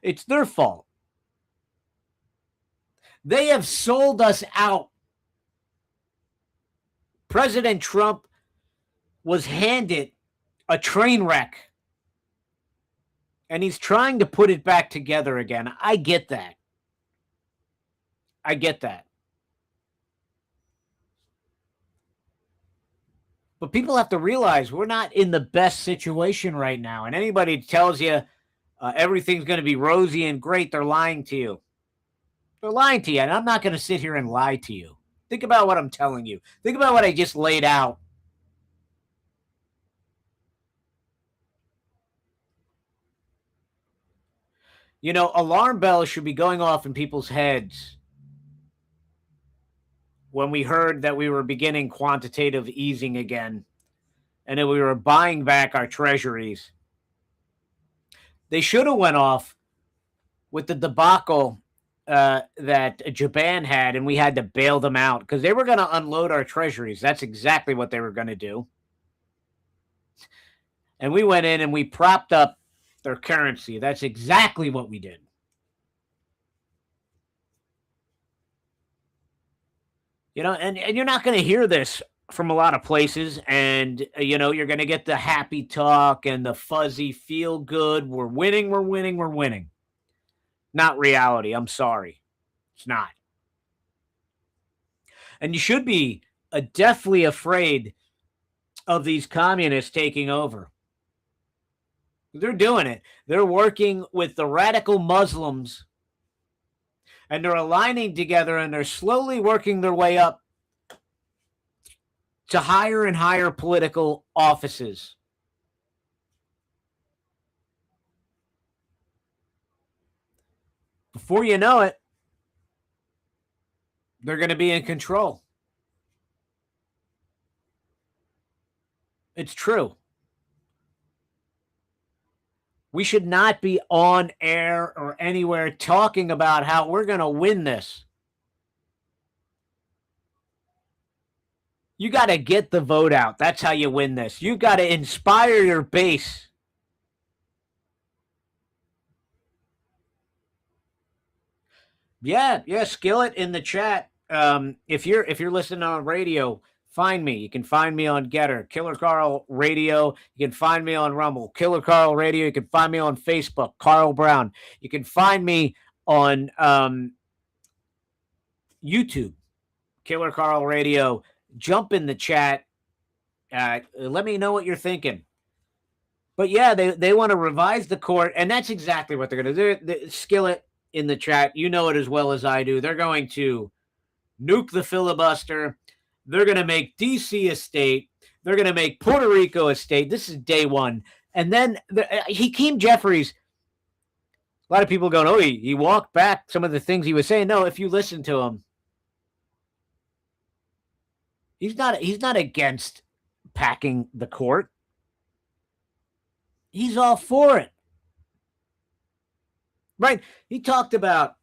It's their fault. They have sold us out. President Trump was handed a train wreck, and he's trying to put it back together again. I get that. I get that. But people have to realize we're not in the best situation right now, and anybody tells you everything's going to be rosy and great, they're lying to you. They're lying to you, and I'm not going to sit here and lie to you. Think about what I'm telling you. Think about what I just laid out. You know, alarm bells should be going off in people's heads when we heard that we were beginning quantitative easing again and that we were buying back our treasuries. They should have went off with the debacle that Japan had, and we had to bail them out because they were going to unload our treasuries. That's exactly what they were going to do. And we went in and we propped up their currency. That's exactly what we did. You know, and you're not going to hear this from a lot of places. And, you know, you're going to get the happy talk and the fuzzy feel good. We're winning, we're winning, we're winning. Not reality. I'm sorry. It's not. And you should be deathly afraid of these communists taking over. They're doing it. They're working with the radical Muslims, and they're aligning together, and they're slowly working their way up to higher and higher political offices. Before you know it, they're going to be in control. It's true. We should not be on air or anywhere talking about how we're going to win this. You got to get the vote out. That's how you win this. You got to inspire your base. Yeah, Skillet in the chat. If you're listening on radio, find me. You can find me on Getter, Killer Carl Radio. You can find me on Rumble, Killer Carl Radio. You can find me on Facebook, Carl Brown. You can find me on YouTube, Killer Carl Radio. Jump in the chat. Let me know what you're thinking. But yeah, they want to revise the court, and that's exactly what they're going to do. The Skillet in the chat, you know it as well as I do. They're going to nuke the filibuster. They're going to make D.C. a state. They're going to make Puerto Rico a state. This is day one. And then Hakeem Jeffries, a lot of people going, oh, he walked back some of the things he was saying. No, if you listen to him, he's not against packing the court. He's all for it. Right? He talked about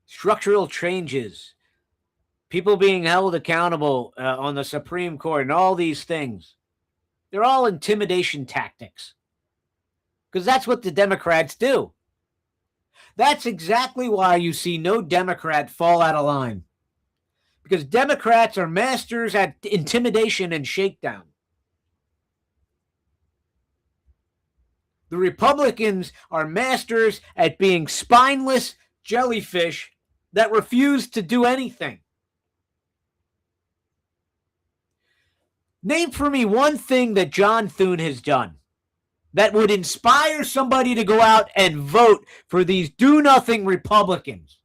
structural changes, people being held accountable on the Supreme Court, and all these things. They're all intimidation tactics. Because that's what the Democrats do. That's exactly why you see no Democrat fall out of line. Because Democrats are masters at intimidation and shakedown. The Republicans are masters at being spineless jellyfish that refuse to do anything. Name for me one thing that John Thune has done. that would inspire somebody to go out and vote for these do-nothing Republicans.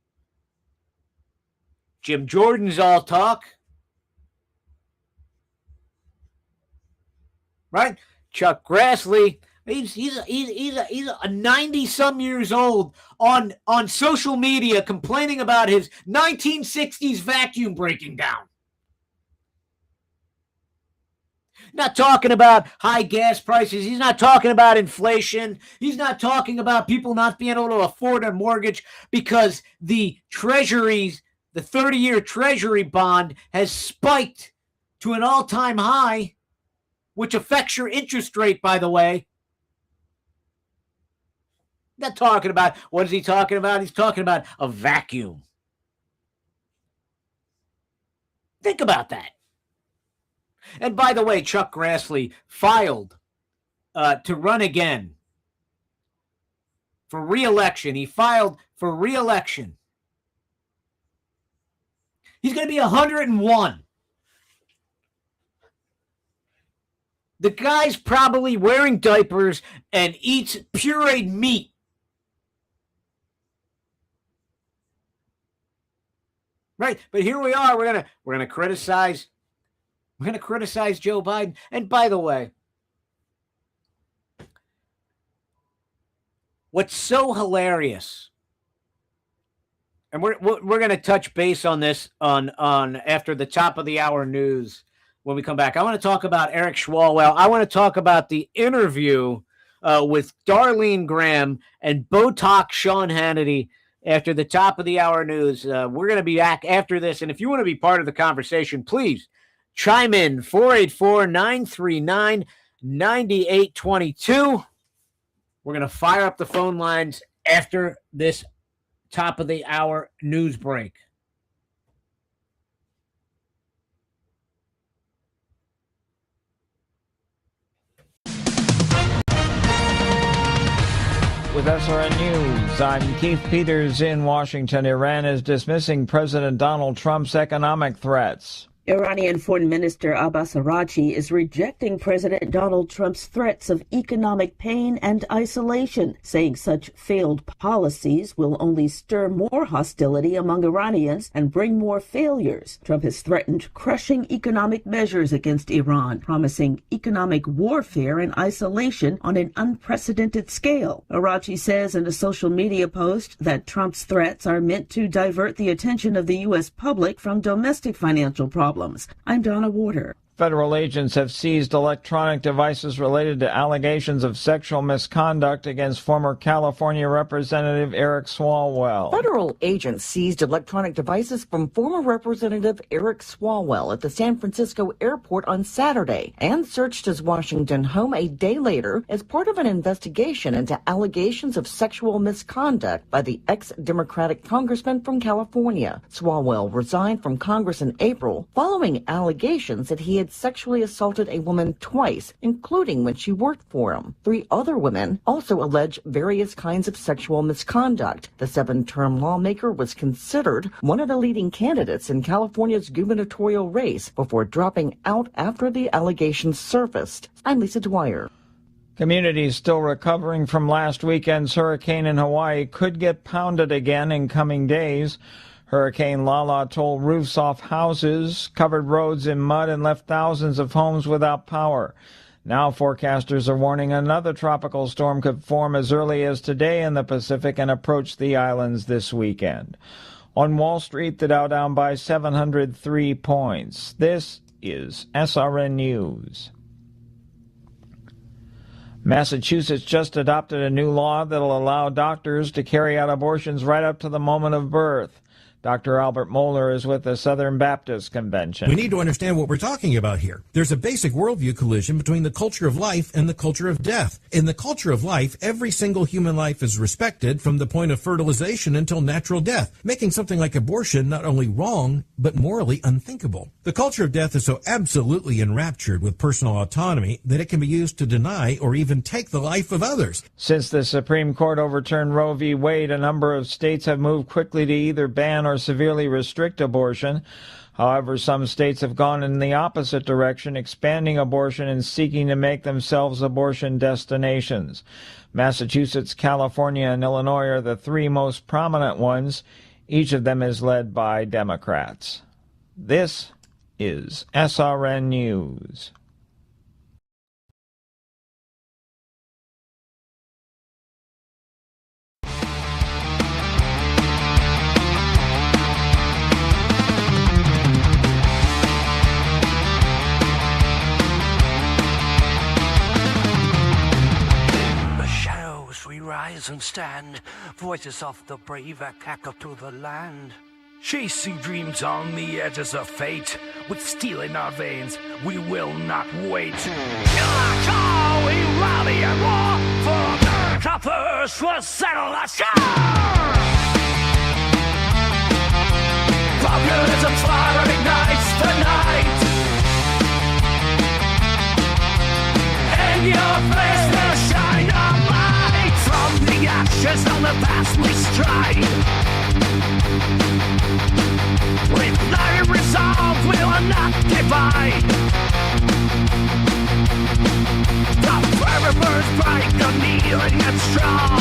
Jim Jordan's all talk. Right? Chuck Grassley, he's a 90-some years old on social media complaining about his 1960s vacuum breaking down. Not talking about high gas prices. He's not talking about inflation. He's not talking about people not being able to afford a mortgage because the treasuries, the 30-year treasury bond has spiked to an all-time high, which affects your interest rate, by the way. Not talking about, what is he talking about? He's talking about a vacuum. Think about that. And by the way, Chuck Grassley filed to run again for re-election. He filed for re-election. He's going to be 101. The guy's probably wearing diapers and eats pureed meat. Right? But here we are. We're gonna criticize. We're going to criticize Joe Biden. And by the way, what's so hilarious, and we're going to touch base on this on after the top of the hour news when we come back. I want to talk about Eric Swalwell. I want to talk about the interview with Darlene Graham and Botox Sean Hannity after the top of the hour news. We're going to be back after this. And if you want to be part of the conversation, please chime in 484-939-9822. We're going to fire up the phone lines after this top of the hour news break. With SRN News, I'm Keith Peters in Washington. Iran is dismissing President Donald Trump's economic threats. Iranian Foreign Minister Abbas Araghchi is rejecting President Donald Trump's threats of economic pain and isolation, saying such failed policies will only stir more hostility among Iranians and bring more failures. Trump has threatened crushing economic measures against Iran, promising economic warfare and isolation on an unprecedented scale. Araghchi says in a social media post that Trump's threats are meant to divert the attention of the U.S. public from domestic financial problems. I'm Donna Warder. Federal agents have seized electronic devices related to allegations of sexual misconduct against former California Representative Eric Swalwell. Federal agents seized electronic devices from former Representative Eric Swalwell at the San Francisco airport on Saturday and searched his Washington home a day later as part of an investigation into allegations of sexual misconduct by the ex-Democratic congressman from California. Swalwell resigned from Congress in April following allegations that he had sexually assaulted a woman twice, including when she worked for him. 3 other women also allege various kinds of sexual misconduct. The 7-term lawmaker was considered one of the leading candidates in California's gubernatorial race before dropping out after the allegations surfaced. I'm Lisa Dwyer. Communities still recovering from last weekend's hurricane in Hawaii could get pounded again in coming days. Hurricane Lala tore roofs off houses, covered roads in mud, and left thousands of homes without power. Now forecasters are warning another tropical storm could form as early as today in the Pacific and approach the islands this weekend. On Wall Street, the Dow down by 703 points. This is SRN News. Massachusetts just adopted a new law that'll allow doctors to carry out abortions right up to the moment of birth. Dr. Albert Mohler is with the Southern Baptist Convention. We need to understand what we're talking about here. There's a basic worldview collision between the culture of life and the culture of death. In the culture of life, every single human life is respected from the point of fertilization until natural death, making something like abortion not only wrong, but morally unthinkable. The culture of death is so absolutely enraptured with personal autonomy that it can be used to deny or even take the life of others. Since the Supreme Court overturned Roe v. Wade, a number of states have moved quickly to either ban or severely restrict abortion. However, some states have gone in the opposite direction, expanding abortion and seeking to make themselves abortion destinations. Massachusetts, California, and Illinois are the three most prominent ones. Each of them is led by Democrats. This is SRN News. We rise and stand, voices of the brave echo to the land. Chasing dreams on the edges of fate, with steel in our veins, we will not wait. Killer call, we rally and war, for America first, we'll settle the score! Populism's fire ignites the night, and your face will shine on light. From the ashes of the past we strive, with iron resolve we will not divide. The fire burns bright, kneeling and strong.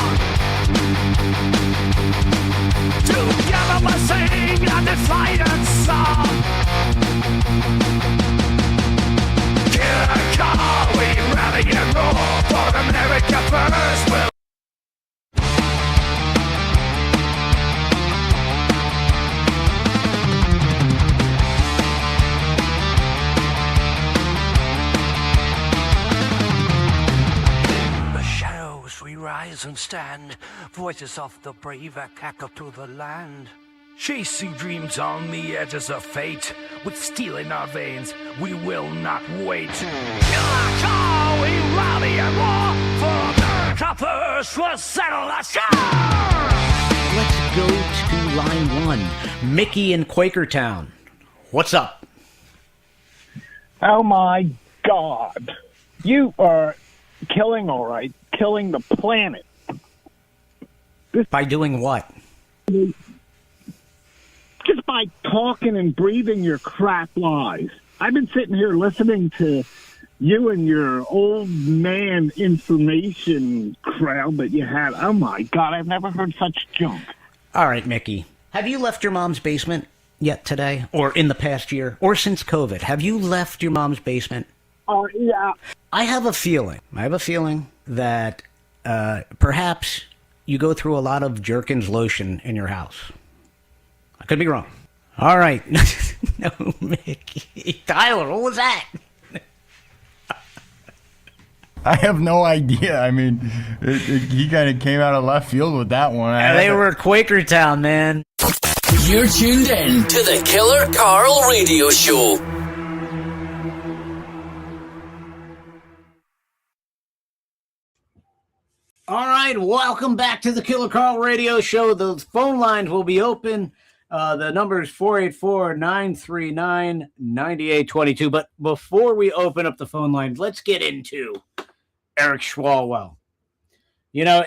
Together we'll sing a defiant song. Killer call, we rally and roar, for America first will. Rise and stand, voices of the brave echo to the land. Chasing dreams on the edges of fate, with steel in our veins, we will not wait. Killer call, we rally and war, for America first, we'll settle the score! Let's go to line one. Mickey in Quakertown. What's up? Oh my God. You are killing, all right. Killing the planet. By doing what? Just by talking and breathing your crap lies. I've been sitting here listening to you and your old man information crowd that you had. Oh my God, I've never heard such junk. All right, Mickey. Have you left your mom's basement yet today? Or in the past year? Or since COVID? Have you left your mom's basement? Yeah. I have a feeling that perhaps you go through a lot of Jerkins lotion in your house. I could be wrong. All right. No, Mickey. Tyler, what was that? I have no idea. I mean, he kind of came out of left field with that one. They were Quakertown, man. You're tuned in to the Killer Carl Radio Show. All right, welcome back to the Killer Carl Radio Show. The phone lines will be open. The number is 484-939-9822. But before we open up the phone lines, let's get into Eric Swalwell. You know,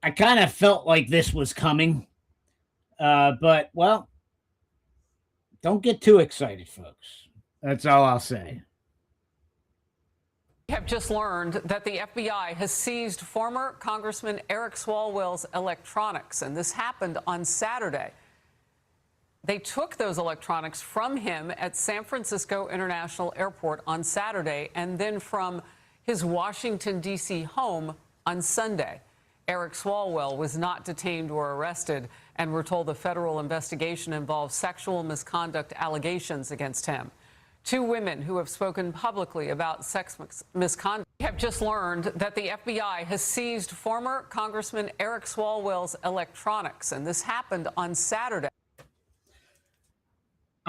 I kind of felt like this was coming. But, well, don't get too excited, folks. That's all I'll say. We have just learned that the FBI has seized former Congressman Eric Swalwell's electronics, and this happened on Saturday. They took those electronics from him at San Francisco International Airport on Saturday and then from his Washington, D.C. home on Sunday. Eric Swalwell was not detained or arrested, and we're told the federal investigation involves sexual misconduct allegations against him. Two women who have spoken publicly about sex misconduct have just learned that the FBI has seized former Congressman Eric Swalwell's electronics, and this happened on Saturday.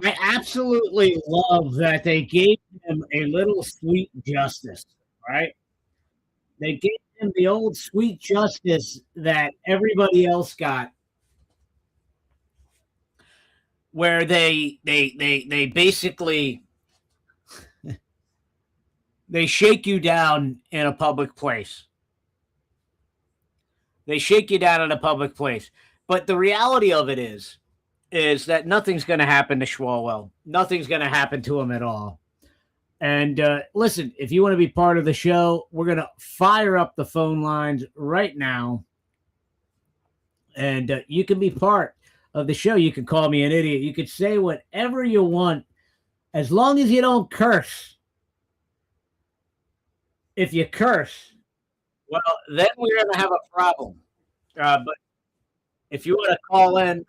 I absolutely love that they gave him a little sweet justice, right? They gave him the old sweet justice that everybody else got, where they basically they shake you down in a public place. They shake you down in a public place. But the reality of it is that nothing's going to happen to Swalwell. Nothing's going to happen to him at all. And listen, if you want to be part of the show, we're going to fire up the phone lines right now. And you can be part of the show. You can call me an idiot. You can say whatever you want, as long as you don't curse. If you curse, well, then we're going to have a problem. But if you want to call in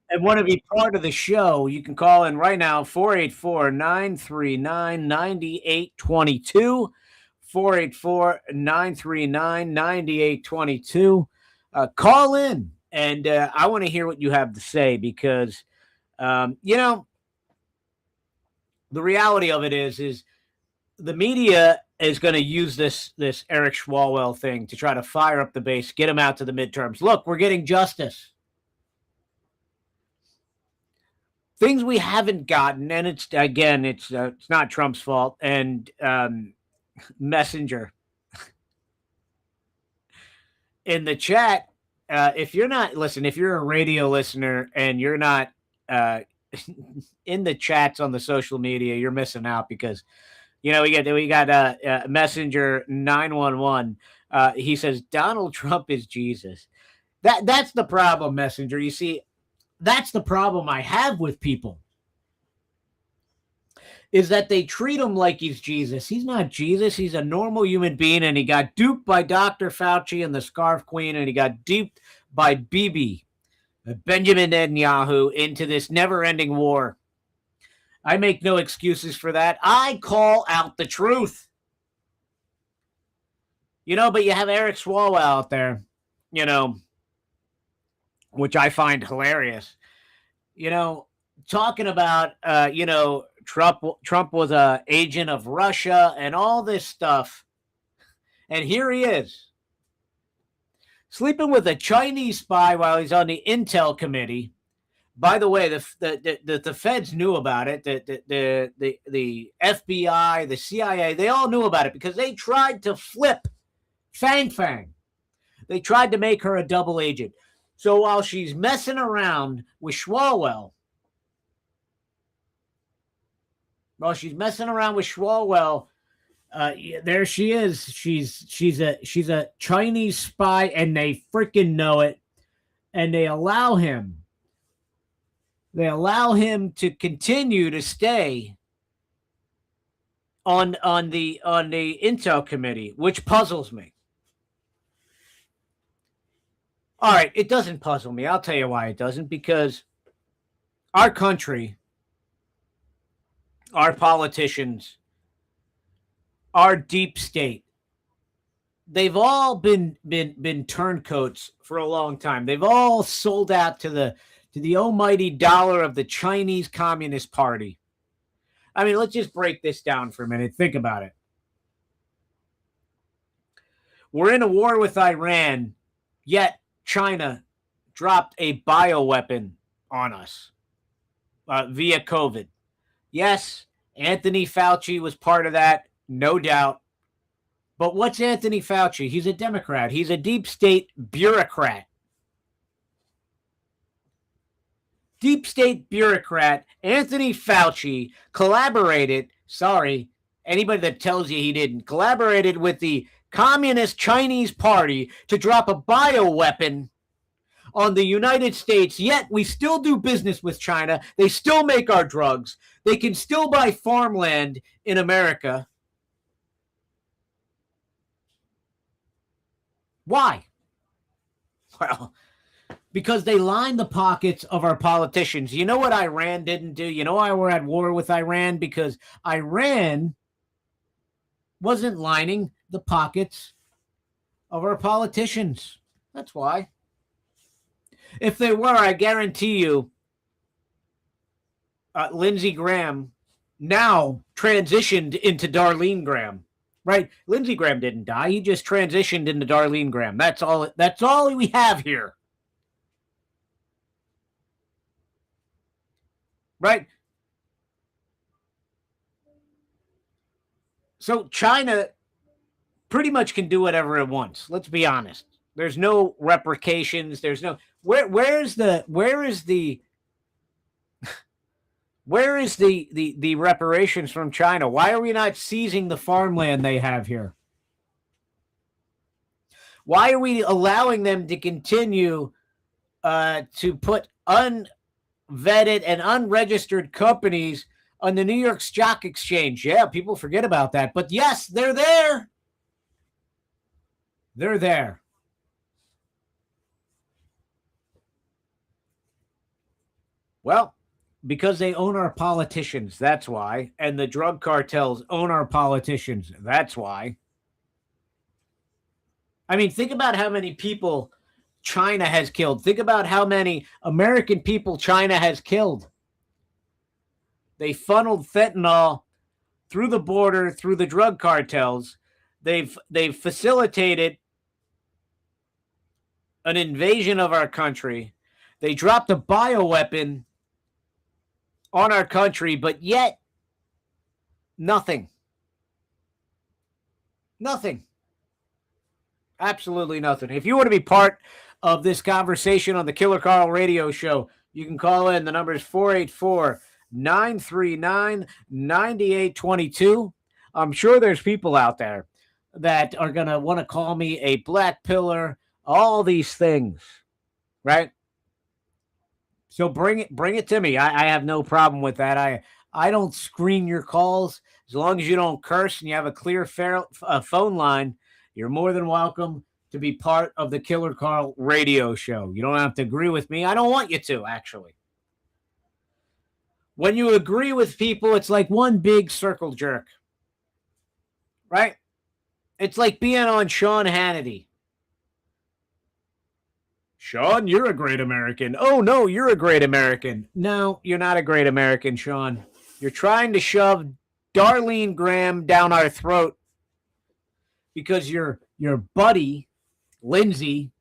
and want to be part of the show, you can call in right now, 484-939-9822. 484-939-9822. Call in, and I want to hear what you have to say because, the reality of it is the media is going to use this Eric Swalwell thing to try to fire up the base, get him out to the midterms. Look, we're getting justice. Things we haven't gotten, and it's not Trump's fault, and Messenger in the chat. If you're a radio listener and you're not in the chats on the social media, you're missing out because we got Messenger 911. He says Donald Trump is Jesus. That's the problem, Messenger. You see, that's the problem I have with people. Is that they treat him like he's Jesus. He's not Jesus. He's a normal human being, and he got duped by Dr. Fauci and the Scarf Queen, and he got duped by Bibi, Benjamin Netanyahu, into this never-ending war. I make no excuses for that. I call out the truth. But you have Eric Swalwell out there, which I find hilarious. Talking about, Trump was an agent of Russia and all this stuff. And here he is, sleeping with a Chinese spy while he's on the Intel committee. By the way, the feds knew about it. The FBI, the CIA, they all knew about it because they tried to flip Fang. They tried to make her a double agent. So while she's messing around with Swalwell, there she is. She's a Chinese spy, and they freaking know it. And they allow him to continue to stay on the Intel committee, which puzzles me. All right, it doesn't puzzle me. I'll tell you why it doesn't. Because our country, our politicians, our deep state, they've all been turncoats for a long time. They've all sold out to the almighty dollar of the Chinese Communist Party. I mean, let's just break this down for a minute. Think about it. We're in a war with Iran, yet China dropped a bioweapon on us via COVID. Yes, Anthony Fauci was part of that, no doubt. But what's Anthony Fauci? He's a Democrat. He's a deep state bureaucrat. Deep state bureaucrat Anthony Fauci collaborated, anybody that tells you he didn't, collaborated with the Communist Chinese Party to drop a bioweapon on the United States, yet we still do business with China. They still make our drugs. They can still buy farmland in America. Why? Well, because they line the pockets of our politicians. You know what Iran didn't do? You know why we're at war with Iran? Because Iran wasn't lining the pockets of our politicians. That's why. If they were, I guarantee you, Lindsey Graham now transitioned into Darlene Graham, right? Lindsey Graham didn't die. He just transitioned into Darlene Graham. That's all we have here. Right? So China pretty much can do whatever it wants. Let's be honest. There's no replications. There's no where is the reparations from China? Why are we not seizing the farmland they have here? Why are we allowing them to continue to put unvetted and unregistered companies on the New York Stock Exchange? Yeah, people forget about that. But yes, they're there. They're there. Well, because they own our politicians, that's why. And the drug cartels own our politicians, that's why. I mean, think about how many people China has killed. Think about how many American people China has killed. They funneled fentanyl through the border, through the drug cartels. They've facilitated an invasion of our country. They dropped a bioweapon on our country, but yet nothing. Nothing. Absolutely nothing. If you want to be part of this conversation on the Killer Karl Radio Show, you can call in. The number is 484-939-9822. I'm sure there's people out there that are going to want to call me a black pillar, all these things, right? So bring it to me. I have no problem with that. I don't screen your calls. As long as you don't curse and you have a clear phone line, you're more than welcome to be part of the Killer Karl Radio Show. You don't have to agree with me. I don't want you to, actually. When you agree with people, it's like one big circle jerk, right? It's like being on Sean Hannity. Sean, you're a great American. Oh, no, you're a great American. No, you're not a great American, Sean. You're trying to shove Darlene Graham down our throat because your buddy, Lindsay,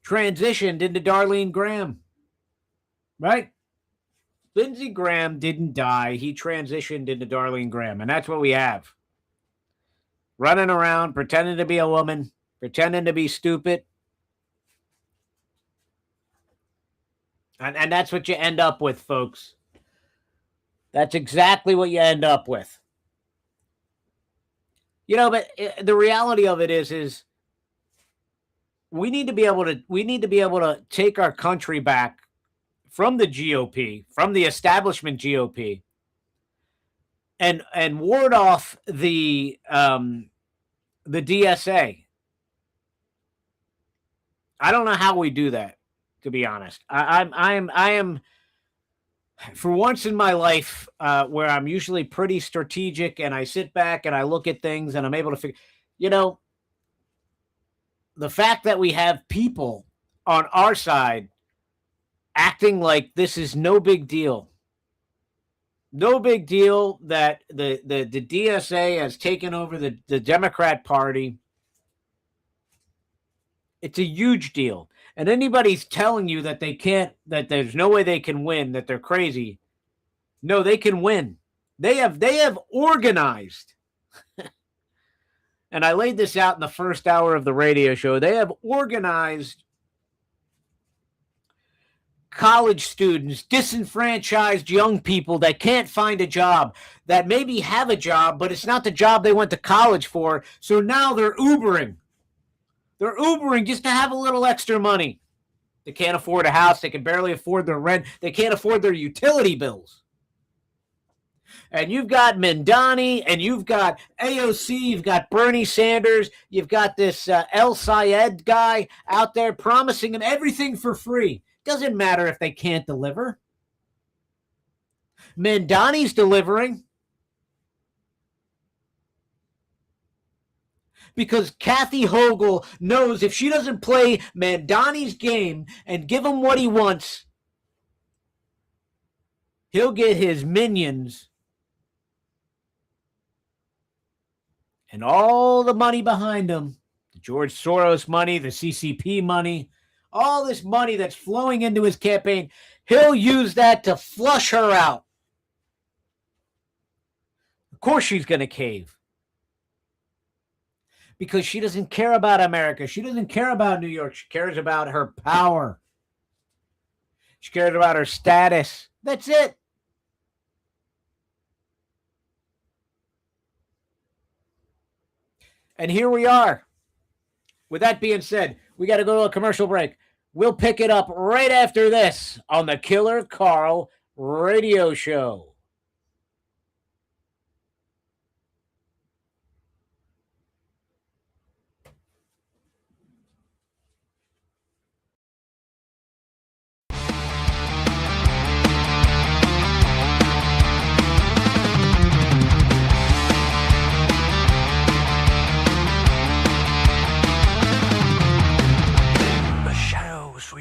transitioned into Darlene Graham, right? Lindsey Graham didn't die. He transitioned into Darlene Graham, and that's what we have. Running around, pretending to be a woman, pretending to be stupid. And that's what you end up with, folks. That's exactly what you end up with. You know, but the reality of it is we need to be able to take our country back from the GOP, from the establishment GOP, and ward off the DSA. I don't know how we do that, to be honest. I am for once in my life where I'm usually pretty strategic and I sit back and I look at things and I'm able to figure, the fact that we have people on our side acting like this is no big deal. No big deal that the DSA has taken over the Democrat Party. It's a huge deal. And anybody's telling you that they can't, that there's no way they can win, that they're crazy. No, they can win. They have organized. And I laid this out in the first hour of the radio show. They have organized college students, disenfranchised young people that can't find a job, that maybe have a job, but it's not the job they went to college for. So now they're Ubering. They're Ubering just to have a little extra money. They can't afford a house. They can barely afford their rent. They can't afford their utility bills. And you've got Mamdani, and you've got AOC, you've got Bernie Sanders, you've got this El Sayed guy out there promising them everything for free. Doesn't matter if they can't deliver. Mamdani's delivering. Because Kathy Hochul knows if she doesn't play Mamdani's game and give him what he wants, he'll get his minions and all the money behind him, the George Soros money, the CCP money, all this money that's flowing into his campaign, he'll use that to flush her out. Of course she's going to cave. because she doesn't care about America. She doesn't care about New York. She cares about her power. She cares about her status. That's it. And here we are. With that being said, we got to go to a commercial break. We'll pick it up right after this on the Killer Karl Radio Show.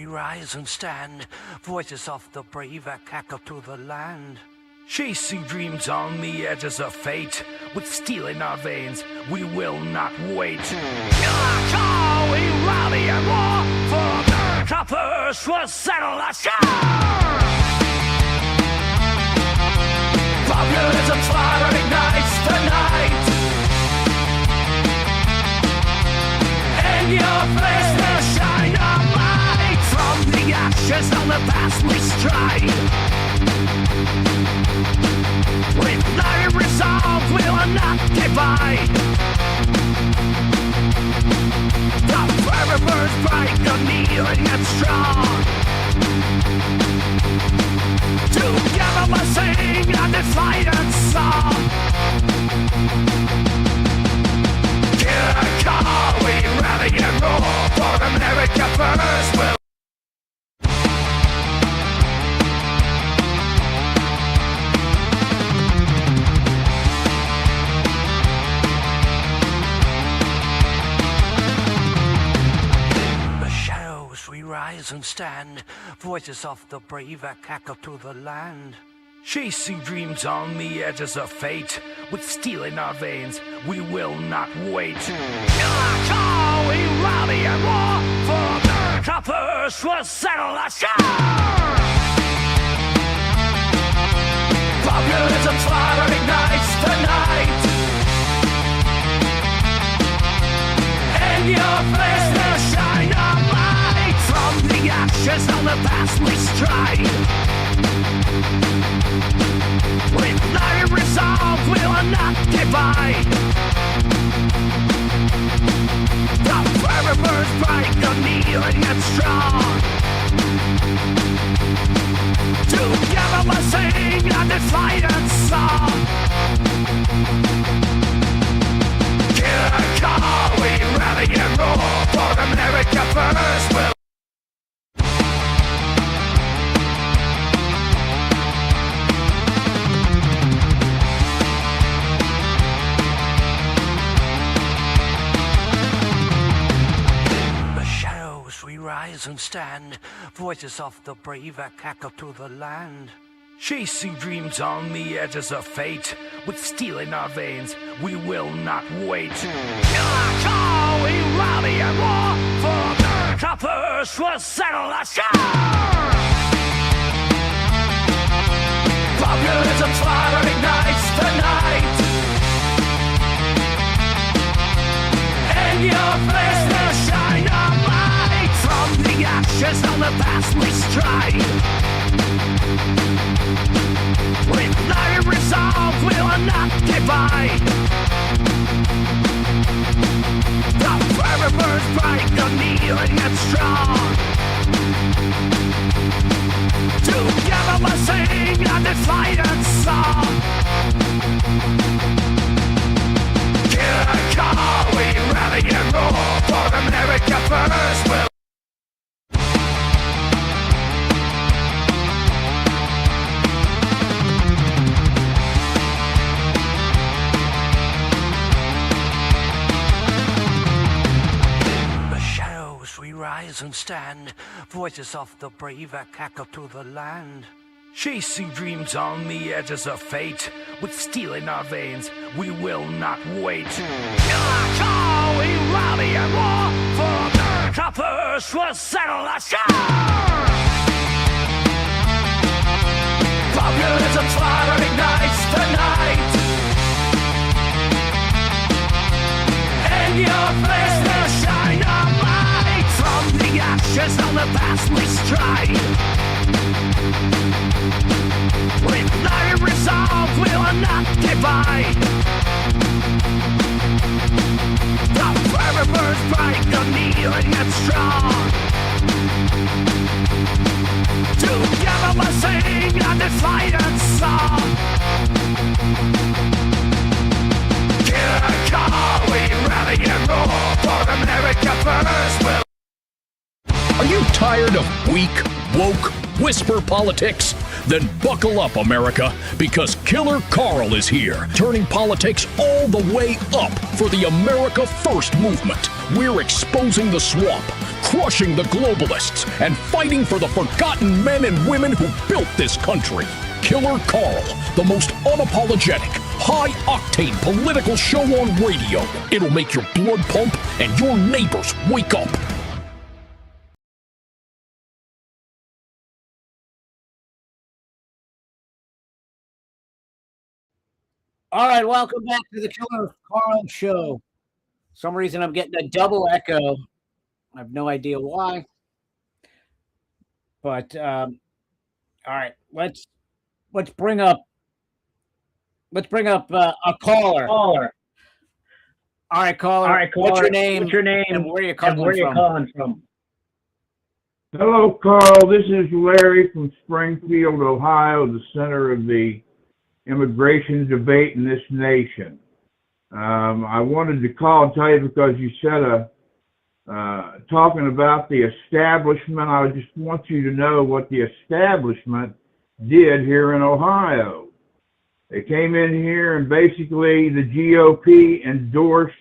Rise and stand, voices of the brave echo to the land. Chasing dreams on the edges of fate, with steel in our veins, we will not wait. Killer Karl, we rally and war, for America first, we'll settle the score. Populism's fire ignites the night, and your face will shine a light. From the ashes on the past we strive, with iron resolve we will not divide. The fire burns bright, unyielding and strong. Together we'll sing a defiant song. Killer Karl, we rally and roar, for America first will. Rise and stand, voices of the brave echo to the land. Chasing dreams on the edges of fate, with steel in our veins, we will not wait. Killer Karl, we rally and war, for America first, we'll settle the score. Populism's fire ignites the night, and your face will shine a light. From the ashes on the past we strive, with iron resolve we will not divide. The fire burns bright, unyielding and strong. Together we'll sing a defiant song. Killer Karl, we rally and roar, for America first will. Rise and stand, voices of the brave echo to the land. Chasing dreams on the edges of fate, with steel in our veins, we will not wait. Killer Karl, we rally and war, for America first, we'll settle the score. Populism's fire ignites the night, and your face will shine a light. From the ashes on the past we strive, with iron resolve we will not divide. The fire burns bright, unyielding and strong. Together we'll sing a defiant song. Killer Karl, we rally and roar, for America first will. Rise and stand, voices of the brave echo to the land. Chasing dreams on the edges of fate, with steel in our veins, we will not wait. Killer Karl, we rally and war, for America first, we'll settle the score. Populism's fire ignites the night, and your Our face will shine a light from the ashes of the past we strive. With iron resolve, we will not divide. The fire burns bright, unyielding and strong. Together we'll sing a defiant song. Killer call, we rally and roar for America first. Are you tired of weak, woke, whisper politics? Then buckle up, America, because Killer Carl is here, turning politics all the way up for the America First movement. We're exposing the swamp, crushing the globalists, and fighting for the forgotten men and women who built this country. Killer Carl, the most unapologetic, high-octane political show on radio. It'll make your blood pump and your neighbors wake up. All right, welcome back to the Killer Carl Show. For some reason I'm getting a double echo. I have no idea why. But all right, let's bring up a caller. All right, caller. What's your name? And where are you calling from? Hello, Carl. This is Larry from Springfield, Ohio, the center of the immigration debate in this nation. I wanted to call and tell you because you said talking about the establishment. I just want you to know what the establishment did here in Ohio. They came in here and basically the GOP endorsed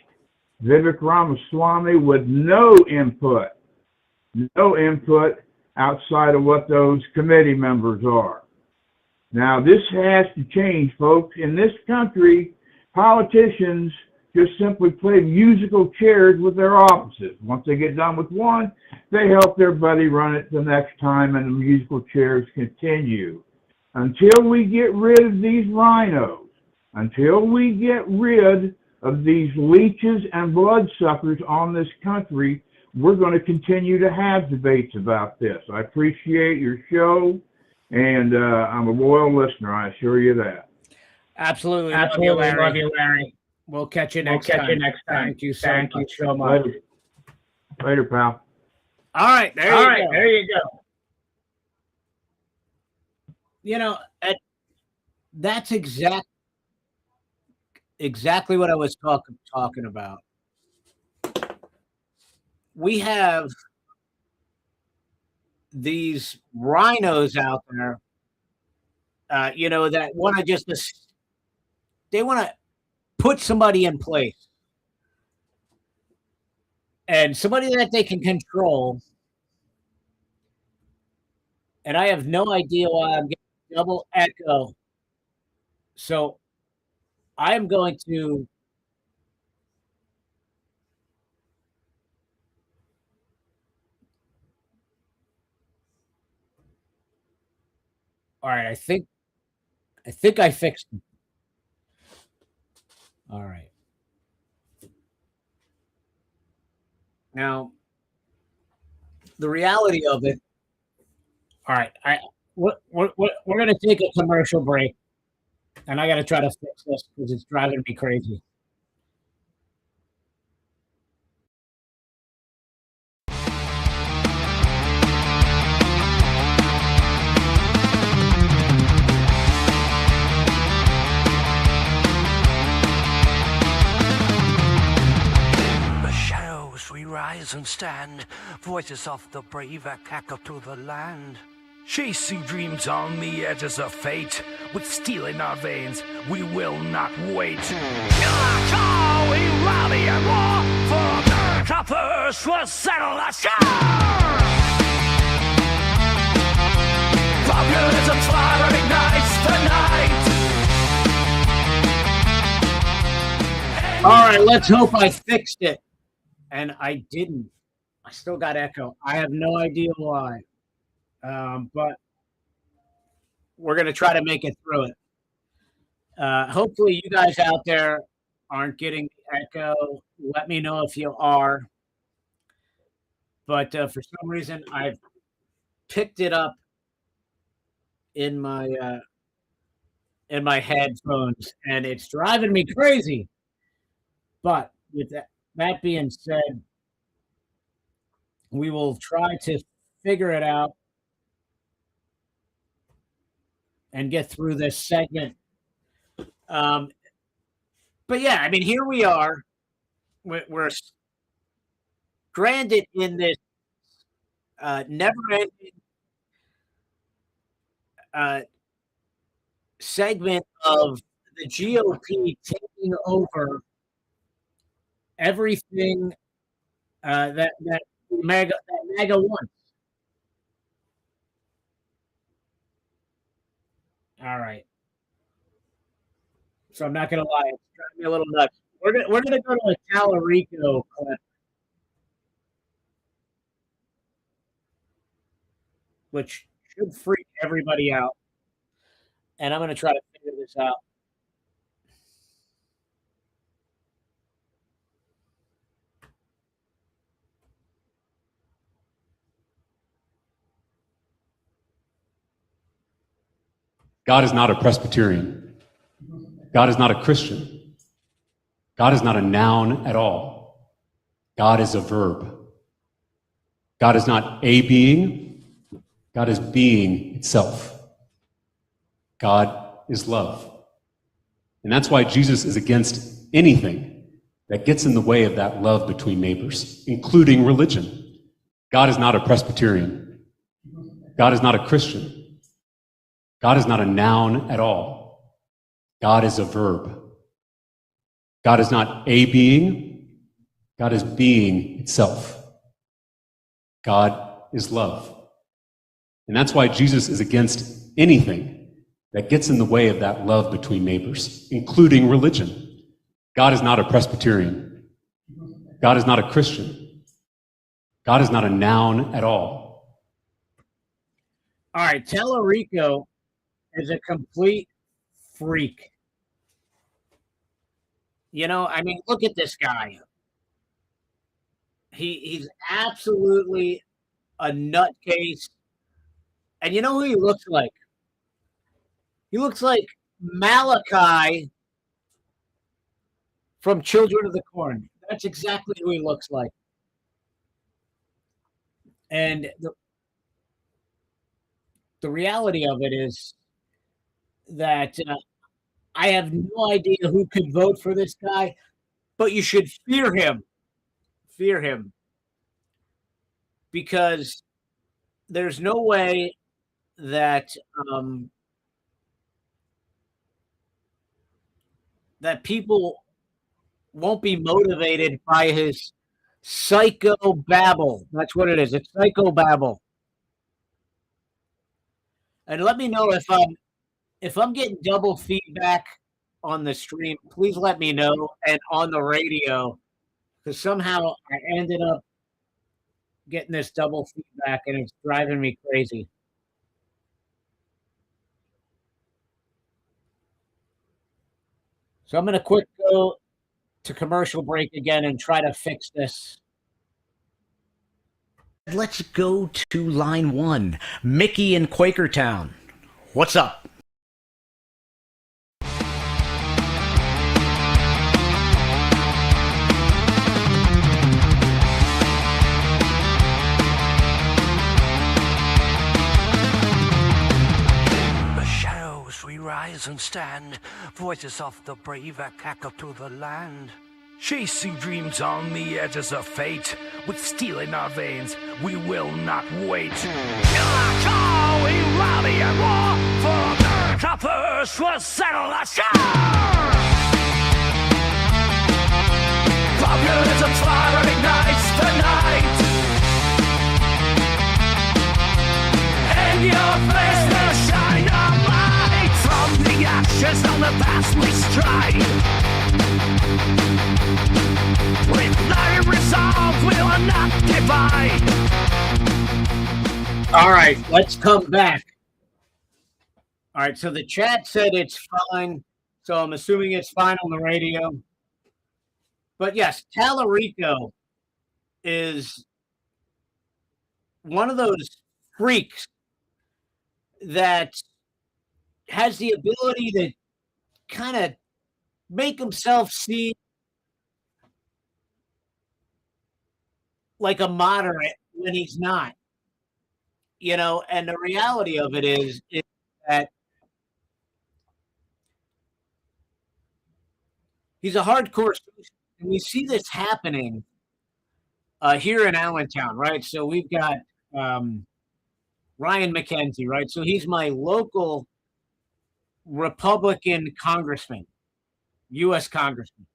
Vivek Ramaswamy with no input outside of what those committee members are. Now, this has to change, folks. In this country, politicians just simply play musical chairs with their offices. Once they get done with one, they help their buddy run it the next time, and the musical chairs continue. Until we get rid of these rhinos, until we get rid of these leeches and bloodsuckers on this country, we're going to continue to have debates about this. I appreciate your show, and I'm a loyal listener, I assure you that. Absolutely. Love you, Larry. We'll catch you next time. Thank you so much. Later, pal. All right, there you go. You know, that's exactly what I was talking about. We have these rhinos out there, that want to they want to put somebody in place, and somebody that they can control. And I have no idea why I'm getting double echo. So I am going to all right, I think I fixed it. All right. Now, the reality of it. All right, we're going to take a commercial break, and I got to try to fix this because it's driving me crazy. Rise and stand, voices of the brave echo to the land. Chasing dreams on the edges of fate, with steel in our veins, we will not wait. Killer call, we rally and roar, for America first will settle the score. Populism's fire ignites the night. All right, let's hope I fixed it. And I didn't. I still got echo. I have no idea why. But we're going to try to make it through it. Hopefully you guys out there aren't getting echo let me know if you are. But for some reason, I've picked it up in my headphones, and it's driving me crazy. But with that being said, we will try to figure it out and get through this segment. But yeah, I mean, here we are. We're stranded in this never-ending segment of the GOP taking over everything that MAGA wants. All right. So I'm not gonna lie, it's driving me a little nuts. We're gonna go to a Tallarico clip, which should freak everybody out. And I'm gonna try to figure this out. God is not a Presbyterian. God is not a Christian. God is not a noun at all. God is a verb. God is not a being. God is being itself. God is love. And that's why Jesus is against anything that gets in the way of that love between neighbors, including religion. God is not a Presbyterian. God is not a Christian. God is not a noun at all. God is a verb. God is not a being. God is being itself. God is love. And that's why Jesus is against anything that gets in the way of that love between neighbors, including religion. God is not a Presbyterian. God is not a Christian. God is not a noun at all. All right, Tallarico is a complete freak. You know, I mean, look at this guy. He's absolutely a nutcase. And you know who he looks like? He looks like Malachi from Children of the Corn. That's exactly who he looks like. And the reality of it is that I have no idea who could vote for this guy, but you should fear him. Fear him. Because there's no way that that people won't be motivated by his psycho babble. That's what it is. It's psycho babble. And let me know if I'm getting double feedback on the stream. Please let me know, and on the radio, because somehow I ended up getting this double feedback, and it's driving me crazy. So I'm going to quick go to commercial break again and try to fix this. Let's go to line 1. Mickey in Quakertown. What's up? Rise and stand, voices of the brave echo to the land. Chasing dreams on the edges of fate, with steel in our veins, we will not wait. Shall we rally and war for America first? We'll settle the score. Populism's fire ignites the night. In your face, the shine of light. From the ashes on the past we stride. With iron resolve, we will not divide. All right, let's come back. All right, so the chat said it's fine. So I'm assuming it's fine on the radio. But yes, Tallarico is one of those freaks that has the ability to kind of make himself seem like a moderate when he's not. And the reality of it is that he's a hardcore socialist. And we see this happening here in Allentown, right? So we've got Ryan McKenzie, right? So he's my local Republican congressman, U.S. congressman.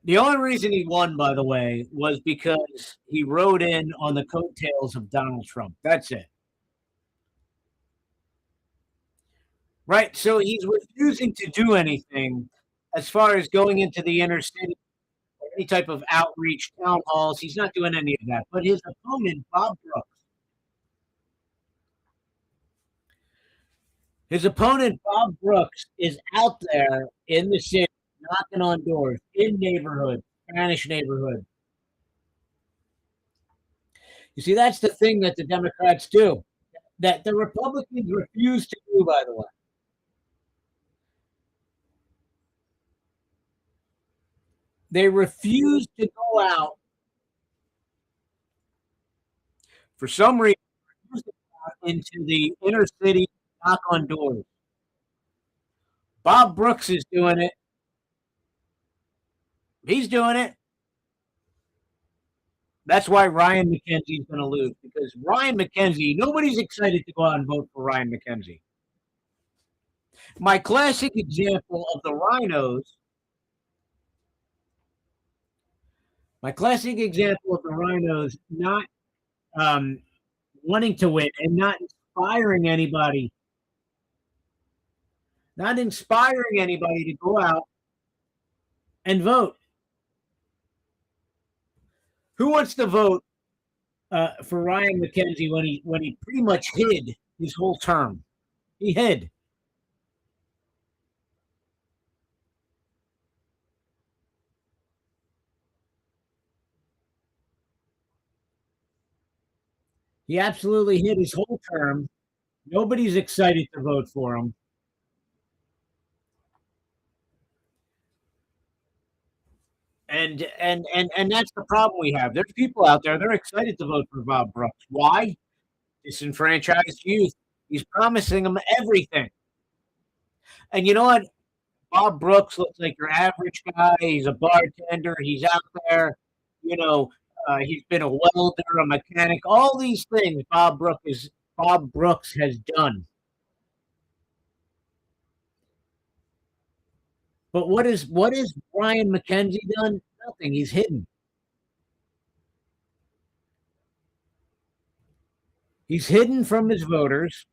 The only reason he won, by the way, was because he rode in on the coattails of Donald Trump. That's it. Right? So he's refusing to do anything as far as going into the inner city or any type of outreach, town halls. He's not doing any of that. But his opponent, Bob Brooks, is out there in the city, knocking on doors, in neighborhoods, Spanish neighborhoods. You see, that's the thing that the Democrats do, that the Republicans refuse to do, by the way. They refuse to go out, for some reason, into the inner city, knock on doors. Bob Brooks is doing it. He's doing it. That's why Ryan McKenzie is going to lose, because Ryan McKenzie, nobody's excited to go out and vote for Ryan McKenzie. My classic example of the rhinos, not wanting to win and not inspiring anybody to go out and vote. Who wants to vote for Ryan McKenzie when he pretty much hid his whole term? He hid. He absolutely hid his whole term. Nobody's excited to vote for him. And that's the problem we have. There's people out there, they're excited to vote for Bob Brooks. Why? Disenfranchised youth. He's promising them everything. And you know what? Bob Brooks looks like your average guy. He's a bartender. He's out there. He's been a welder, a mechanic, all these things Bob Brooks has done. But what is Ryan McKenzie done? Nothing. He's hidden. He's hidden from his voters.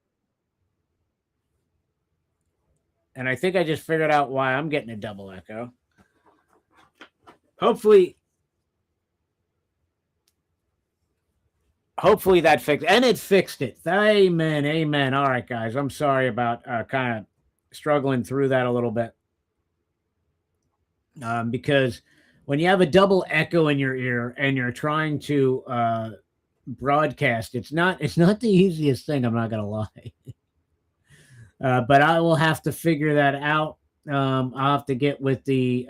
And I think I just figured out why I'm getting a double echo. Hopefully that fixed, and it fixed it. Amen. Amen. All right, guys. I'm sorry about kind of struggling through that a little bit. Because when you have a double echo in your ear and you're trying to broadcast, it's not the easiest thing. I'm not going to lie. But I will have to figure that out. I'll have to get with the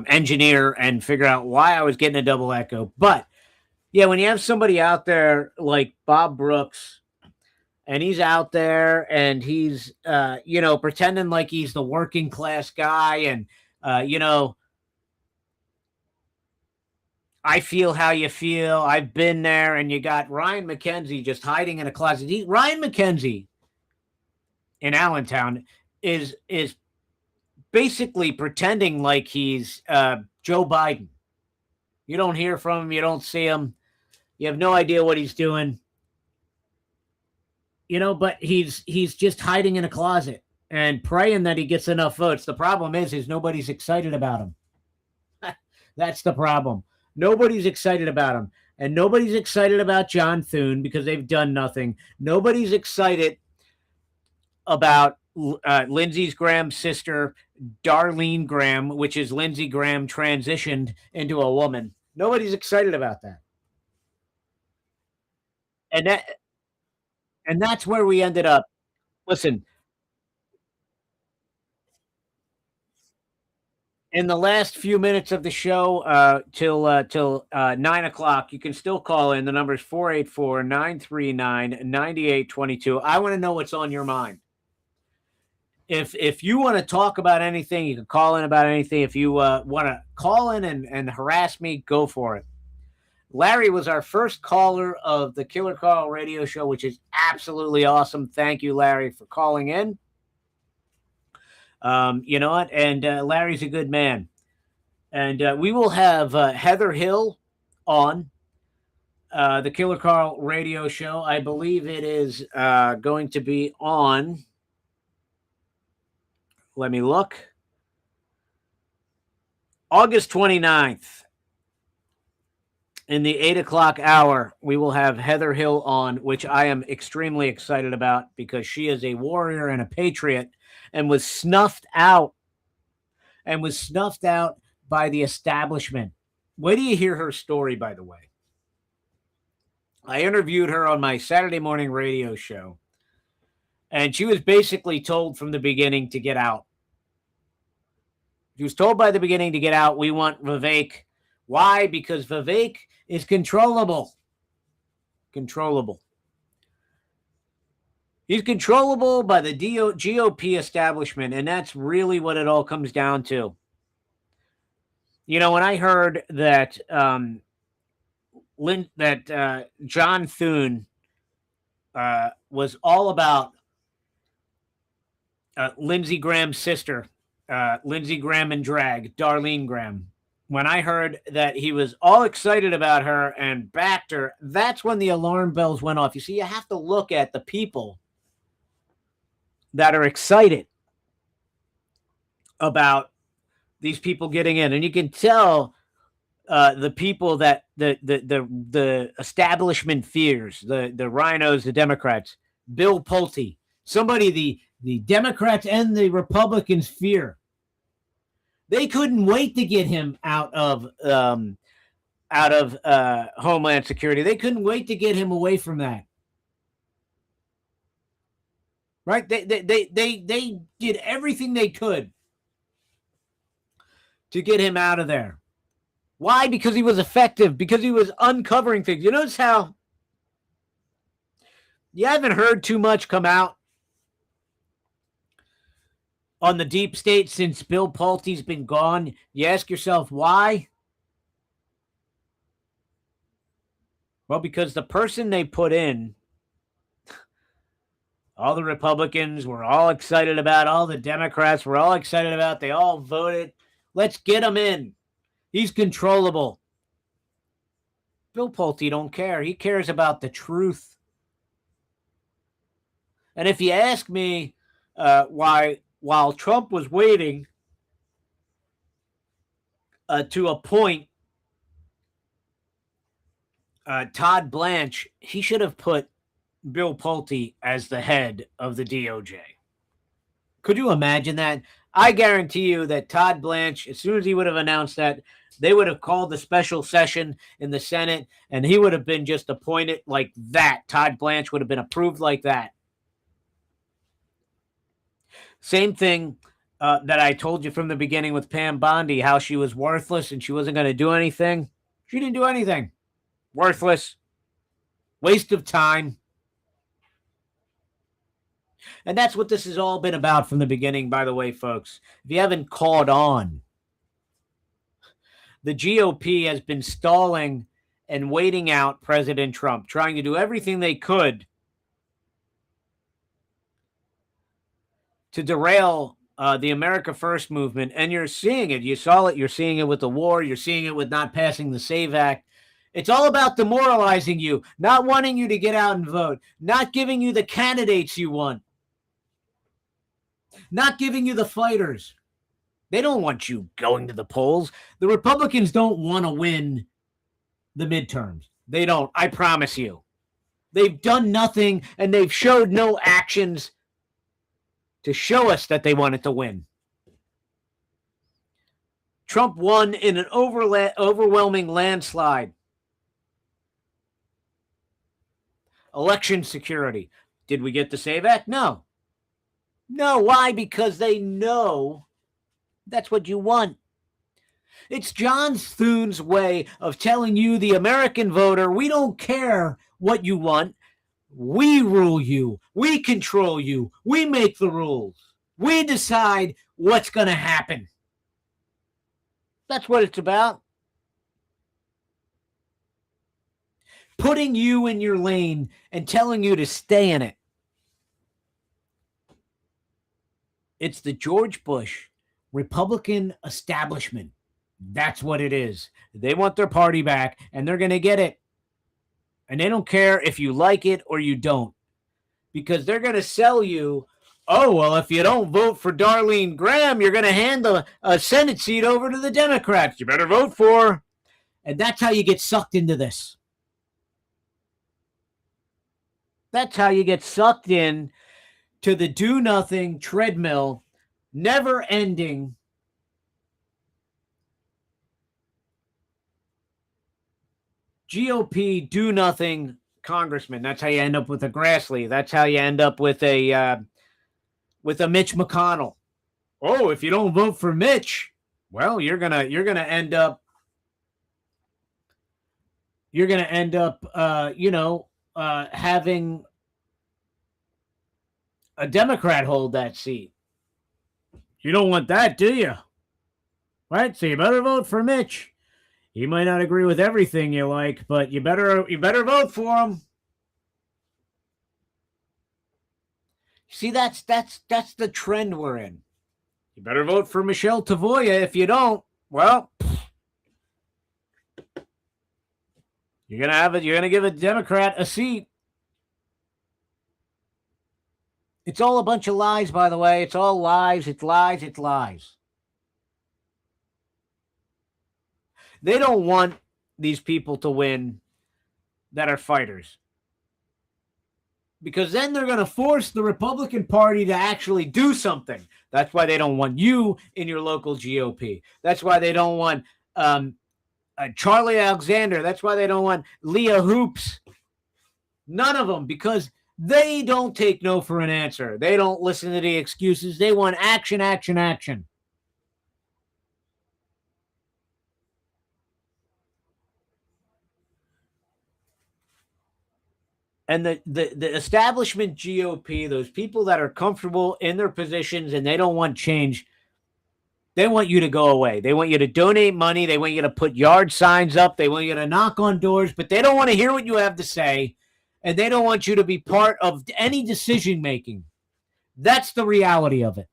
engineer and figure out why I was getting a double echo. But yeah, when you have somebody out there like Bob Brooks, and he's out there and he's pretending like he's the working class guy, and I feel how you feel. I've been there. And you got Ryan McKenzie just hiding in a closet. Ryan McKenzie in Allentown is basically pretending like he's Joe Biden. You don't hear from him. You don't see him. You have no idea what he's doing. But he's just hiding in a closet and praying that he gets enough votes. The problem is nobody's excited about him. That's the problem. Nobody's excited about him. And nobody's excited about John Thune because they've done nothing. Nobody's excited about Lindsey Graham's sister, Darlene Graham, which is Lindsey Graham transitioned into a woman. Nobody's excited about that. And that's where we ended up. Listen, in the last few minutes of the show, till 9 o'clock, you can still call in. The number is 484-939-9822. I want to know what's on your mind. If you want to talk about anything, you can call in about anything. If you want to call in and harass me, go for it. Larry was our first caller of the Killer Carl radio show, which is absolutely awesome. Thank you, Larry, for calling in. You know what? And Larry's a good man. And we will have Heather Hill on the Killer Carl radio show. I believe it is going to be on. Let me look. August 29th. In the 8 o'clock hour, we will have Heather Hill on, which I am extremely excited about because she is a warrior and a patriot and was snuffed out by the establishment. Wait till you hear her story, by the way. I interviewed her on my Saturday morning radio show, and she was basically told from the beginning to get out. She was told by the beginning to get out. We want Vivek. Why? Because Vivek is controllable. Controllable. He's controllable by the GOP establishment, and that's really what it all comes down to. You know, when I heard that John Thune was all about Lindsey Graham's sister, Lindsey Graham and drag, Darlene Graham. When I heard that he was all excited about her and backed her, that's when the alarm bells went off. You see, you have to look at the people that are excited about these people getting in. And you can tell the people that the establishment fears, the rhinos, the Democrats, Bill Pulte, somebody the Democrats and the Republicans fear. They couldn't wait to get him out of Homeland Security. They couldn't wait to get him away from that. Right? They did everything they could to get him out of there. Why? Because he was effective. Because he was uncovering things. You notice how you haven't heard too much come out on the deep state since Bill Pulte's been gone. You ask yourself why? Well, because the person they put in, all the Republicans were all excited about, all the Democrats were all excited about, they all voted. Let's get him in. He's controllable. Bill Pulte don't care. He cares about the truth. And if you ask me why, while Trump was waiting to appoint Todd Blanche, he should have put Bill Pulte as the head of the DOJ. Could you imagine that? I guarantee you that Todd Blanche, as soon as he would have announced that, they would have called the special session in the Senate, and he would have been just appointed like that. Todd Blanche would have been approved like that. Same thing that I told you from the beginning with Pam Bondi, how she was worthless and she wasn't going to do anything. She didn't do anything. Worthless. Waste of time. And that's what this has all been about from the beginning, by the way, folks. If you haven't caught on, the GOP has been stalling and waiting out President Trump, trying to do everything they could to derail the America First movement. And you're seeing it. You saw it. You're seeing it with the war. You're seeing it with not passing the SAVE Act. It's all about demoralizing you, not wanting you to get out and vote, not giving you the candidates you want, not giving you the fighters. They don't want you going to the polls. The Republicans don't want to win the midterms. They don't. I promise you. They've done nothing, and they've showed no actions to show us that they wanted to win. Trump won in an overwhelming landslide. Election security. Did we get the SAVE Act? No. No, why? Because they know that's what you want. It's John Thune's way of telling you, the American voter, we don't care what you want. We rule you. We control you. We make the rules. We decide what's going to happen. That's what it's about. Putting you in your lane and telling you to stay in it. It's the George Bush Republican establishment. That's what it is. They want their party back, and they're going to get it. And they don't care if you like it or you don't. Because they're going to sell you, oh, well, if you don't vote for Darlene Graham, you're going to hand a Senate seat over to the Democrats. You better vote for her. And that's how you get sucked into this. That's how you get sucked in to the do-nothing treadmill, never-ending GOP do-nothing congressman. That's how you end up with a Grassley. That's how you end up with a Mitch McConnell. Oh, if you don't vote for Mitch, well, you're gonna end up having a Democrat hold that seat. You don't want that, do you? Right? So you better vote for Mitch. He might not agree with everything you like, but you better vote for him. See, that's the trend we're in. You better vote for Michelle Tavoya. If you don't, well, you're gonna give a Democrat a seat. It's all a bunch of lies, by the way. It's all lies. It's lies. It's lies. They don't want these people to win that are fighters. Because then they're going to force the Republican Party to actually do something. That's why they don't want you in your local GOP. That's why they don't want Charlie Alexander. That's why they don't want Leah Hoops. None of them, because they don't take no for an answer. They don't listen to the excuses. They want action, action, action. And the establishment GOP, those people that are comfortable in their positions and they don't want change, they want you to go away. They want you to donate money. They want you to put yard signs up. They want you to knock on doors, but they don't want to hear what you have to say. And they don't want you to be part of any decision making. That's the reality of it.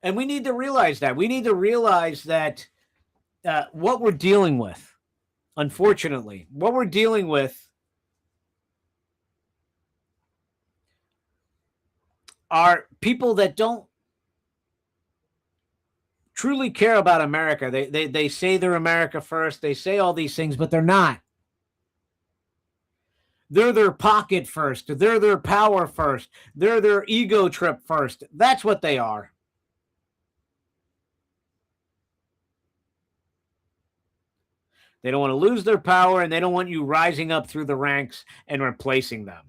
And we need to realize that. We need to realize that what we're dealing with, unfortunately, what we're dealing with are people that don't truly care about America. They say they're America first. They say all these things, but they're not. They're their pocket first. They're their power first. They're their ego trip first. That's what they are. They don't want to lose their power, and they don't want you rising up through the ranks and replacing them.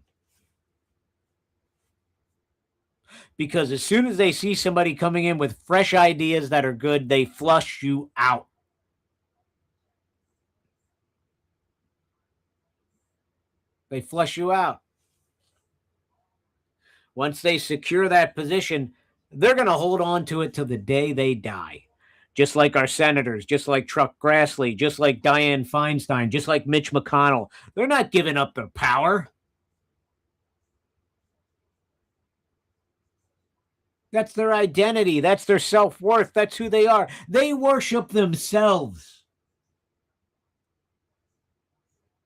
Because as soon as they see somebody coming in with fresh ideas that are good, they flush you out. They flush you out. Once they secure that position, they're going to hold on to it till the day they die. Just like our senators, just like Chuck Grassley, just like Dianne Feinstein, just like Mitch McConnell. They're not giving up their power. That's their identity. That's their self-worth. That's who they are. They worship themselves.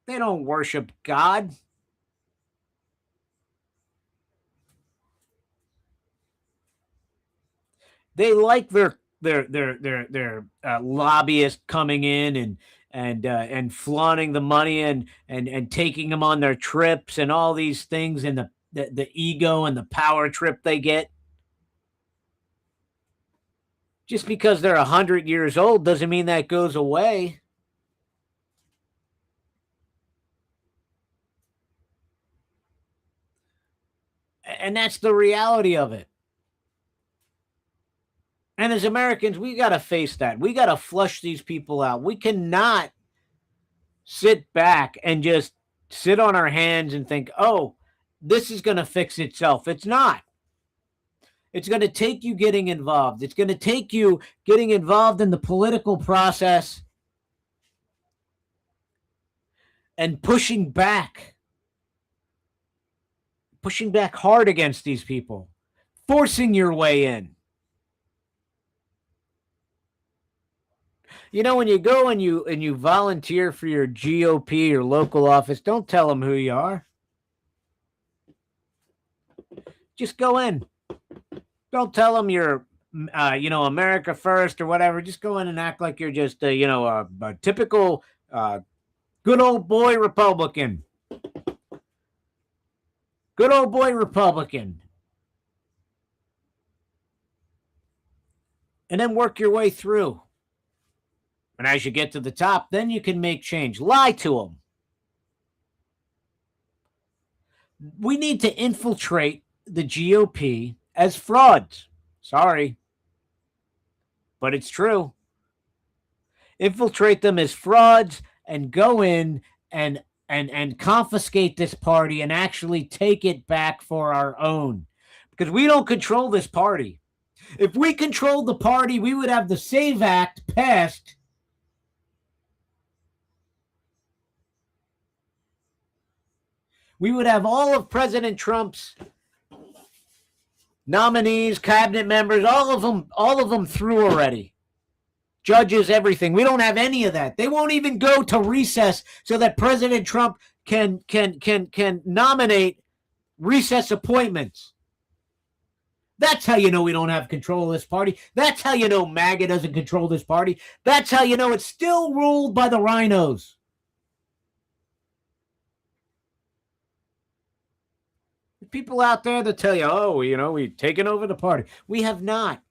They don't worship God. They like their their lobbyists coming in and flaunting the money and taking them on their trips and all these things, and the ego and the power trip they get. Just because they're 100 years old doesn't mean that goes away. And that's the reality of it. And as Americans, we got to face that. We got to flush these people out. We cannot sit back and just sit on our hands and think, oh, this is going to fix itself. It's not. It's going to take you getting involved. It's going to take you getting involved in the political process and pushing back hard against these people, forcing your way in. You know, when you go and you volunteer for your GOP or local office, don't tell them who you are. Just go in. Don't tell them you're, America First or whatever. Just go in and act like you're just, a typical good old boy Republican. Good old boy Republican. And then work your way through. And as you get to the top, then you can make change. Lie to them. We need to infiltrate the GOP as frauds. Sorry. But it's true. Infiltrate them as frauds and go in and confiscate this party and actually take it back for our own. Because we don't control this party. If we controlled the party, we would have the SAVE Act passed. We would have all of President Trump's nominees, cabinet members, all of them through already. Judges, everything. We don't have any of that. They won't even go to recess so that President Trump can nominate recess appointments. That's how you know we don't have control of this party. That's how you know MAGA doesn't control this party. That's how you know it's still ruled by the rhinos. People out there that tell you, we've taken over the party. We have not.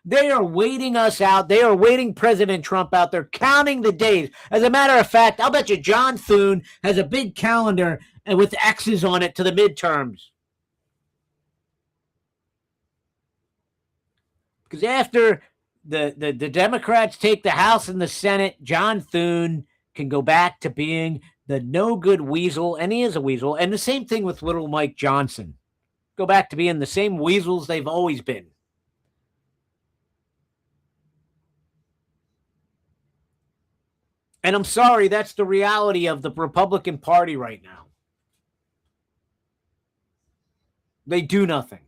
They are waiting us out. They are waiting President Trump out. They're counting the days. As a matter of fact, I'll bet you John Thune has a big calendar with X's on it to the midterms. Because after the Democrats take the House and the Senate, John Thune can go back to being the no-good weasel, and he is a weasel, and the same thing with little Mike Johnson. Go back to being the same weasels they've always been. And I'm sorry, that's the reality of the Republican Party right now. They do nothing.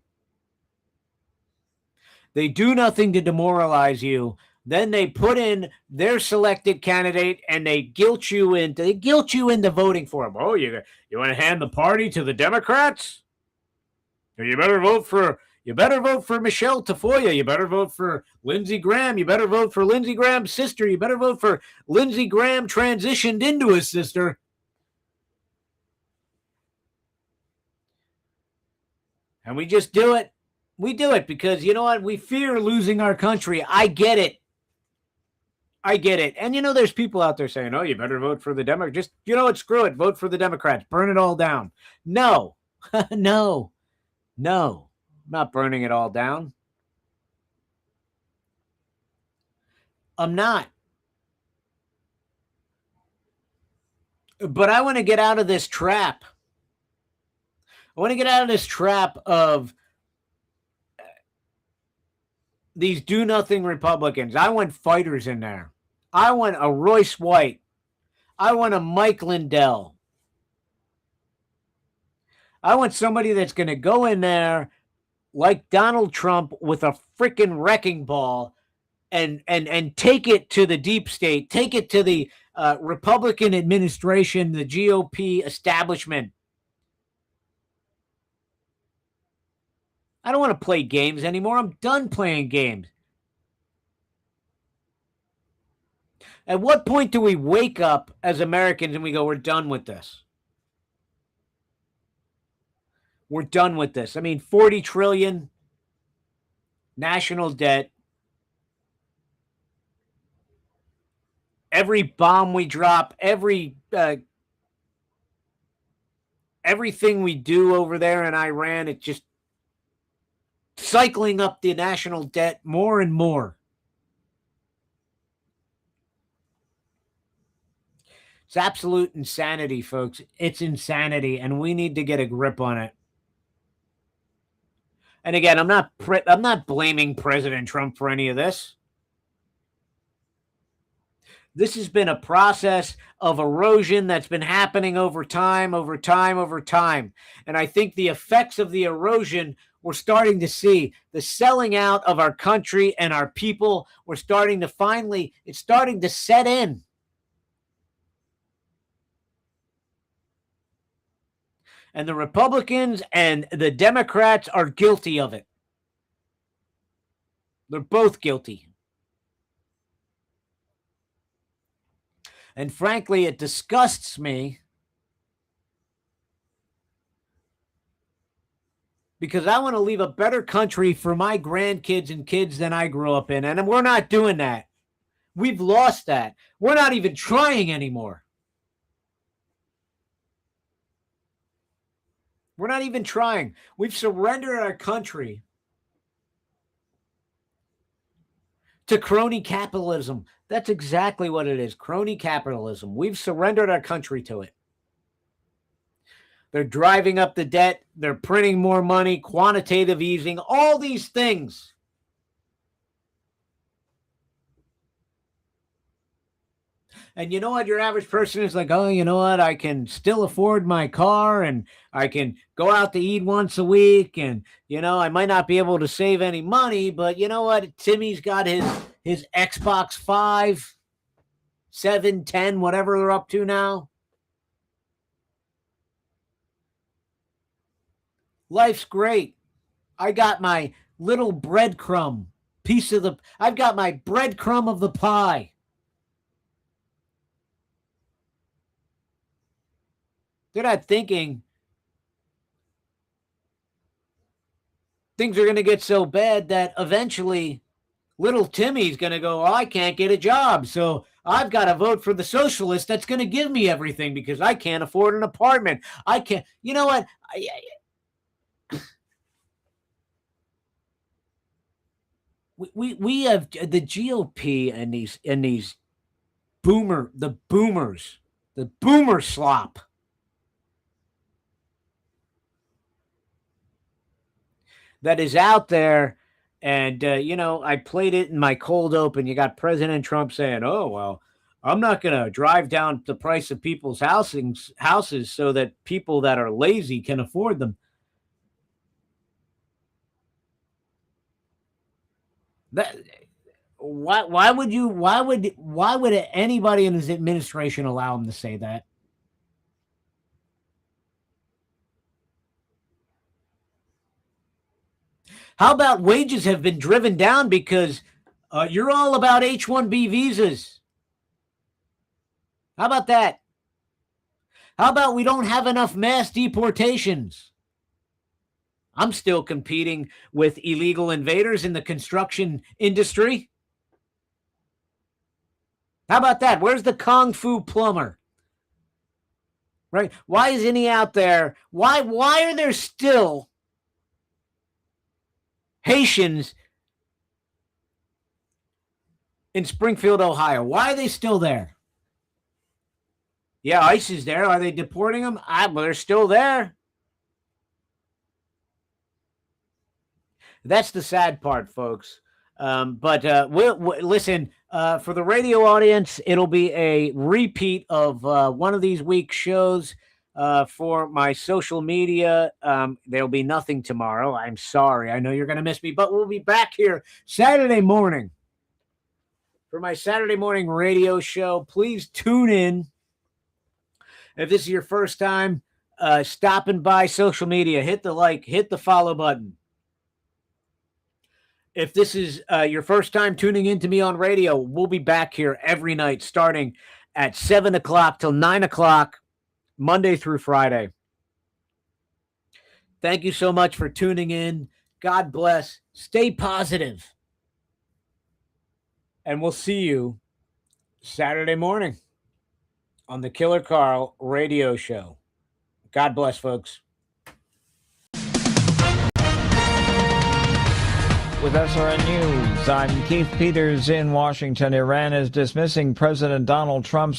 They do nothing to demoralize you. Then they put in their selected candidate and they guilt you into voting for him. Oh, you want to hand the party to the Democrats? You better vote for Michelle Tafoya. You better vote for Lindsey Graham. You better vote for Lindsey Graham's sister. You better vote for Lindsey Graham transitioned into his sister. And we just do it. We do it because, you know what? We fear losing our country. I get it. And, there's people out there saying, oh, you better vote for the Democrats. Just, you know what? Screw it. Vote for the Democrats. Burn it all down. No. No. I'm not burning it all down. I'm not. But I want to get out of this trap. I want to get out of this trap of these do-nothing Republicans. I want fighters in there. I want a Royce White. I want a Mike Lindell. I want somebody that's going to go in there like Donald Trump with a freaking wrecking ball and take it to the deep state, take it to the Republican administration, the GOP establishment. I don't want to play games anymore. I'm done playing games. At what point do we wake up as Americans and we go, we're done with this? We're done with this. I mean, 40 trillion national debt. Every bomb we drop, everything we do over there in Iran, it's just cycling up the national debt more and more. It's absolute insanity, folks. It's insanity, and we need to get a grip on it. And again, I'm not blaming President Trump for any of this. This has been a process of erosion that's been happening over time. And I think the effects of the erosion we're starting to see, the selling out of our country and our people. We're starting to it's starting to set in. And the Republicans and the Democrats are guilty of it. They're both guilty. And frankly, it disgusts me because I want to leave a better country for my grandkids and kids than I grew up in. And we're not doing that. We've lost that. We're not even trying anymore. We're not even trying. We've surrendered our country to crony capitalism. That's exactly what it is. Crony capitalism. We've surrendered our country to it. They're driving up the debt. They're printing more money, quantitative easing, all these things. And you know what? Your average person is like, oh, you know what? I can still afford my car and I can go out to eat once a week. And, you know, I might not be able to save any money, but you know what? Timmy's got his Xbox 5, 7, 10, whatever they're up to now. Life's great. I got my little breadcrumb I've got my breadcrumb of the pie. They're not thinking things are going to get so bad that eventually little Timmy's going to go, oh, I can't get a job. So I've got to vote for the socialist that's going to give me everything because I can't afford an apartment. I can't. You know what? We have the GOP and these boomers, the boomer slop. That is out there. And, you know, I played it in my cold open. You got President Trump saying, oh, well, I'm not going to drive down the price of people's houses so that people that are lazy can afford them. Why would anybody in his administration allow him to say that? How about wages have been driven down because you're all about H-1B visas? How about that? How about we don't have enough mass deportations? I'm still competing with illegal invaders in the construction industry. How about that? Where's the Kung Fu plumber? Right? Why isn't he out there? Why are there still Haitians in Springfield, Ohio? Why are they still there? Yeah, ICE is there. Are they deporting them? Well, they're still there. That's the sad part, folks. But we'll listen, for the radio audience, it'll be a repeat of one of these week's shows. For my social media, there'll be nothing tomorrow. I'm sorry. I know you're going to miss me, but we'll be back here Saturday morning for my Saturday morning radio show. Please tune in. If this is your first time stopping by social media, hit the like, hit the follow button. If this is your first time tuning in to me on radio, we'll be back here every night starting at 7 o'clock till 9 o'clock, Monday through Friday. Thank you so much for tuning in. God bless. Stay positive. And we'll see you Saturday morning on the Killer Carl radio show. God bless, folks. With SRN News, I'm Keith Peters in Washington. Iran is dismissing President Donald Trump's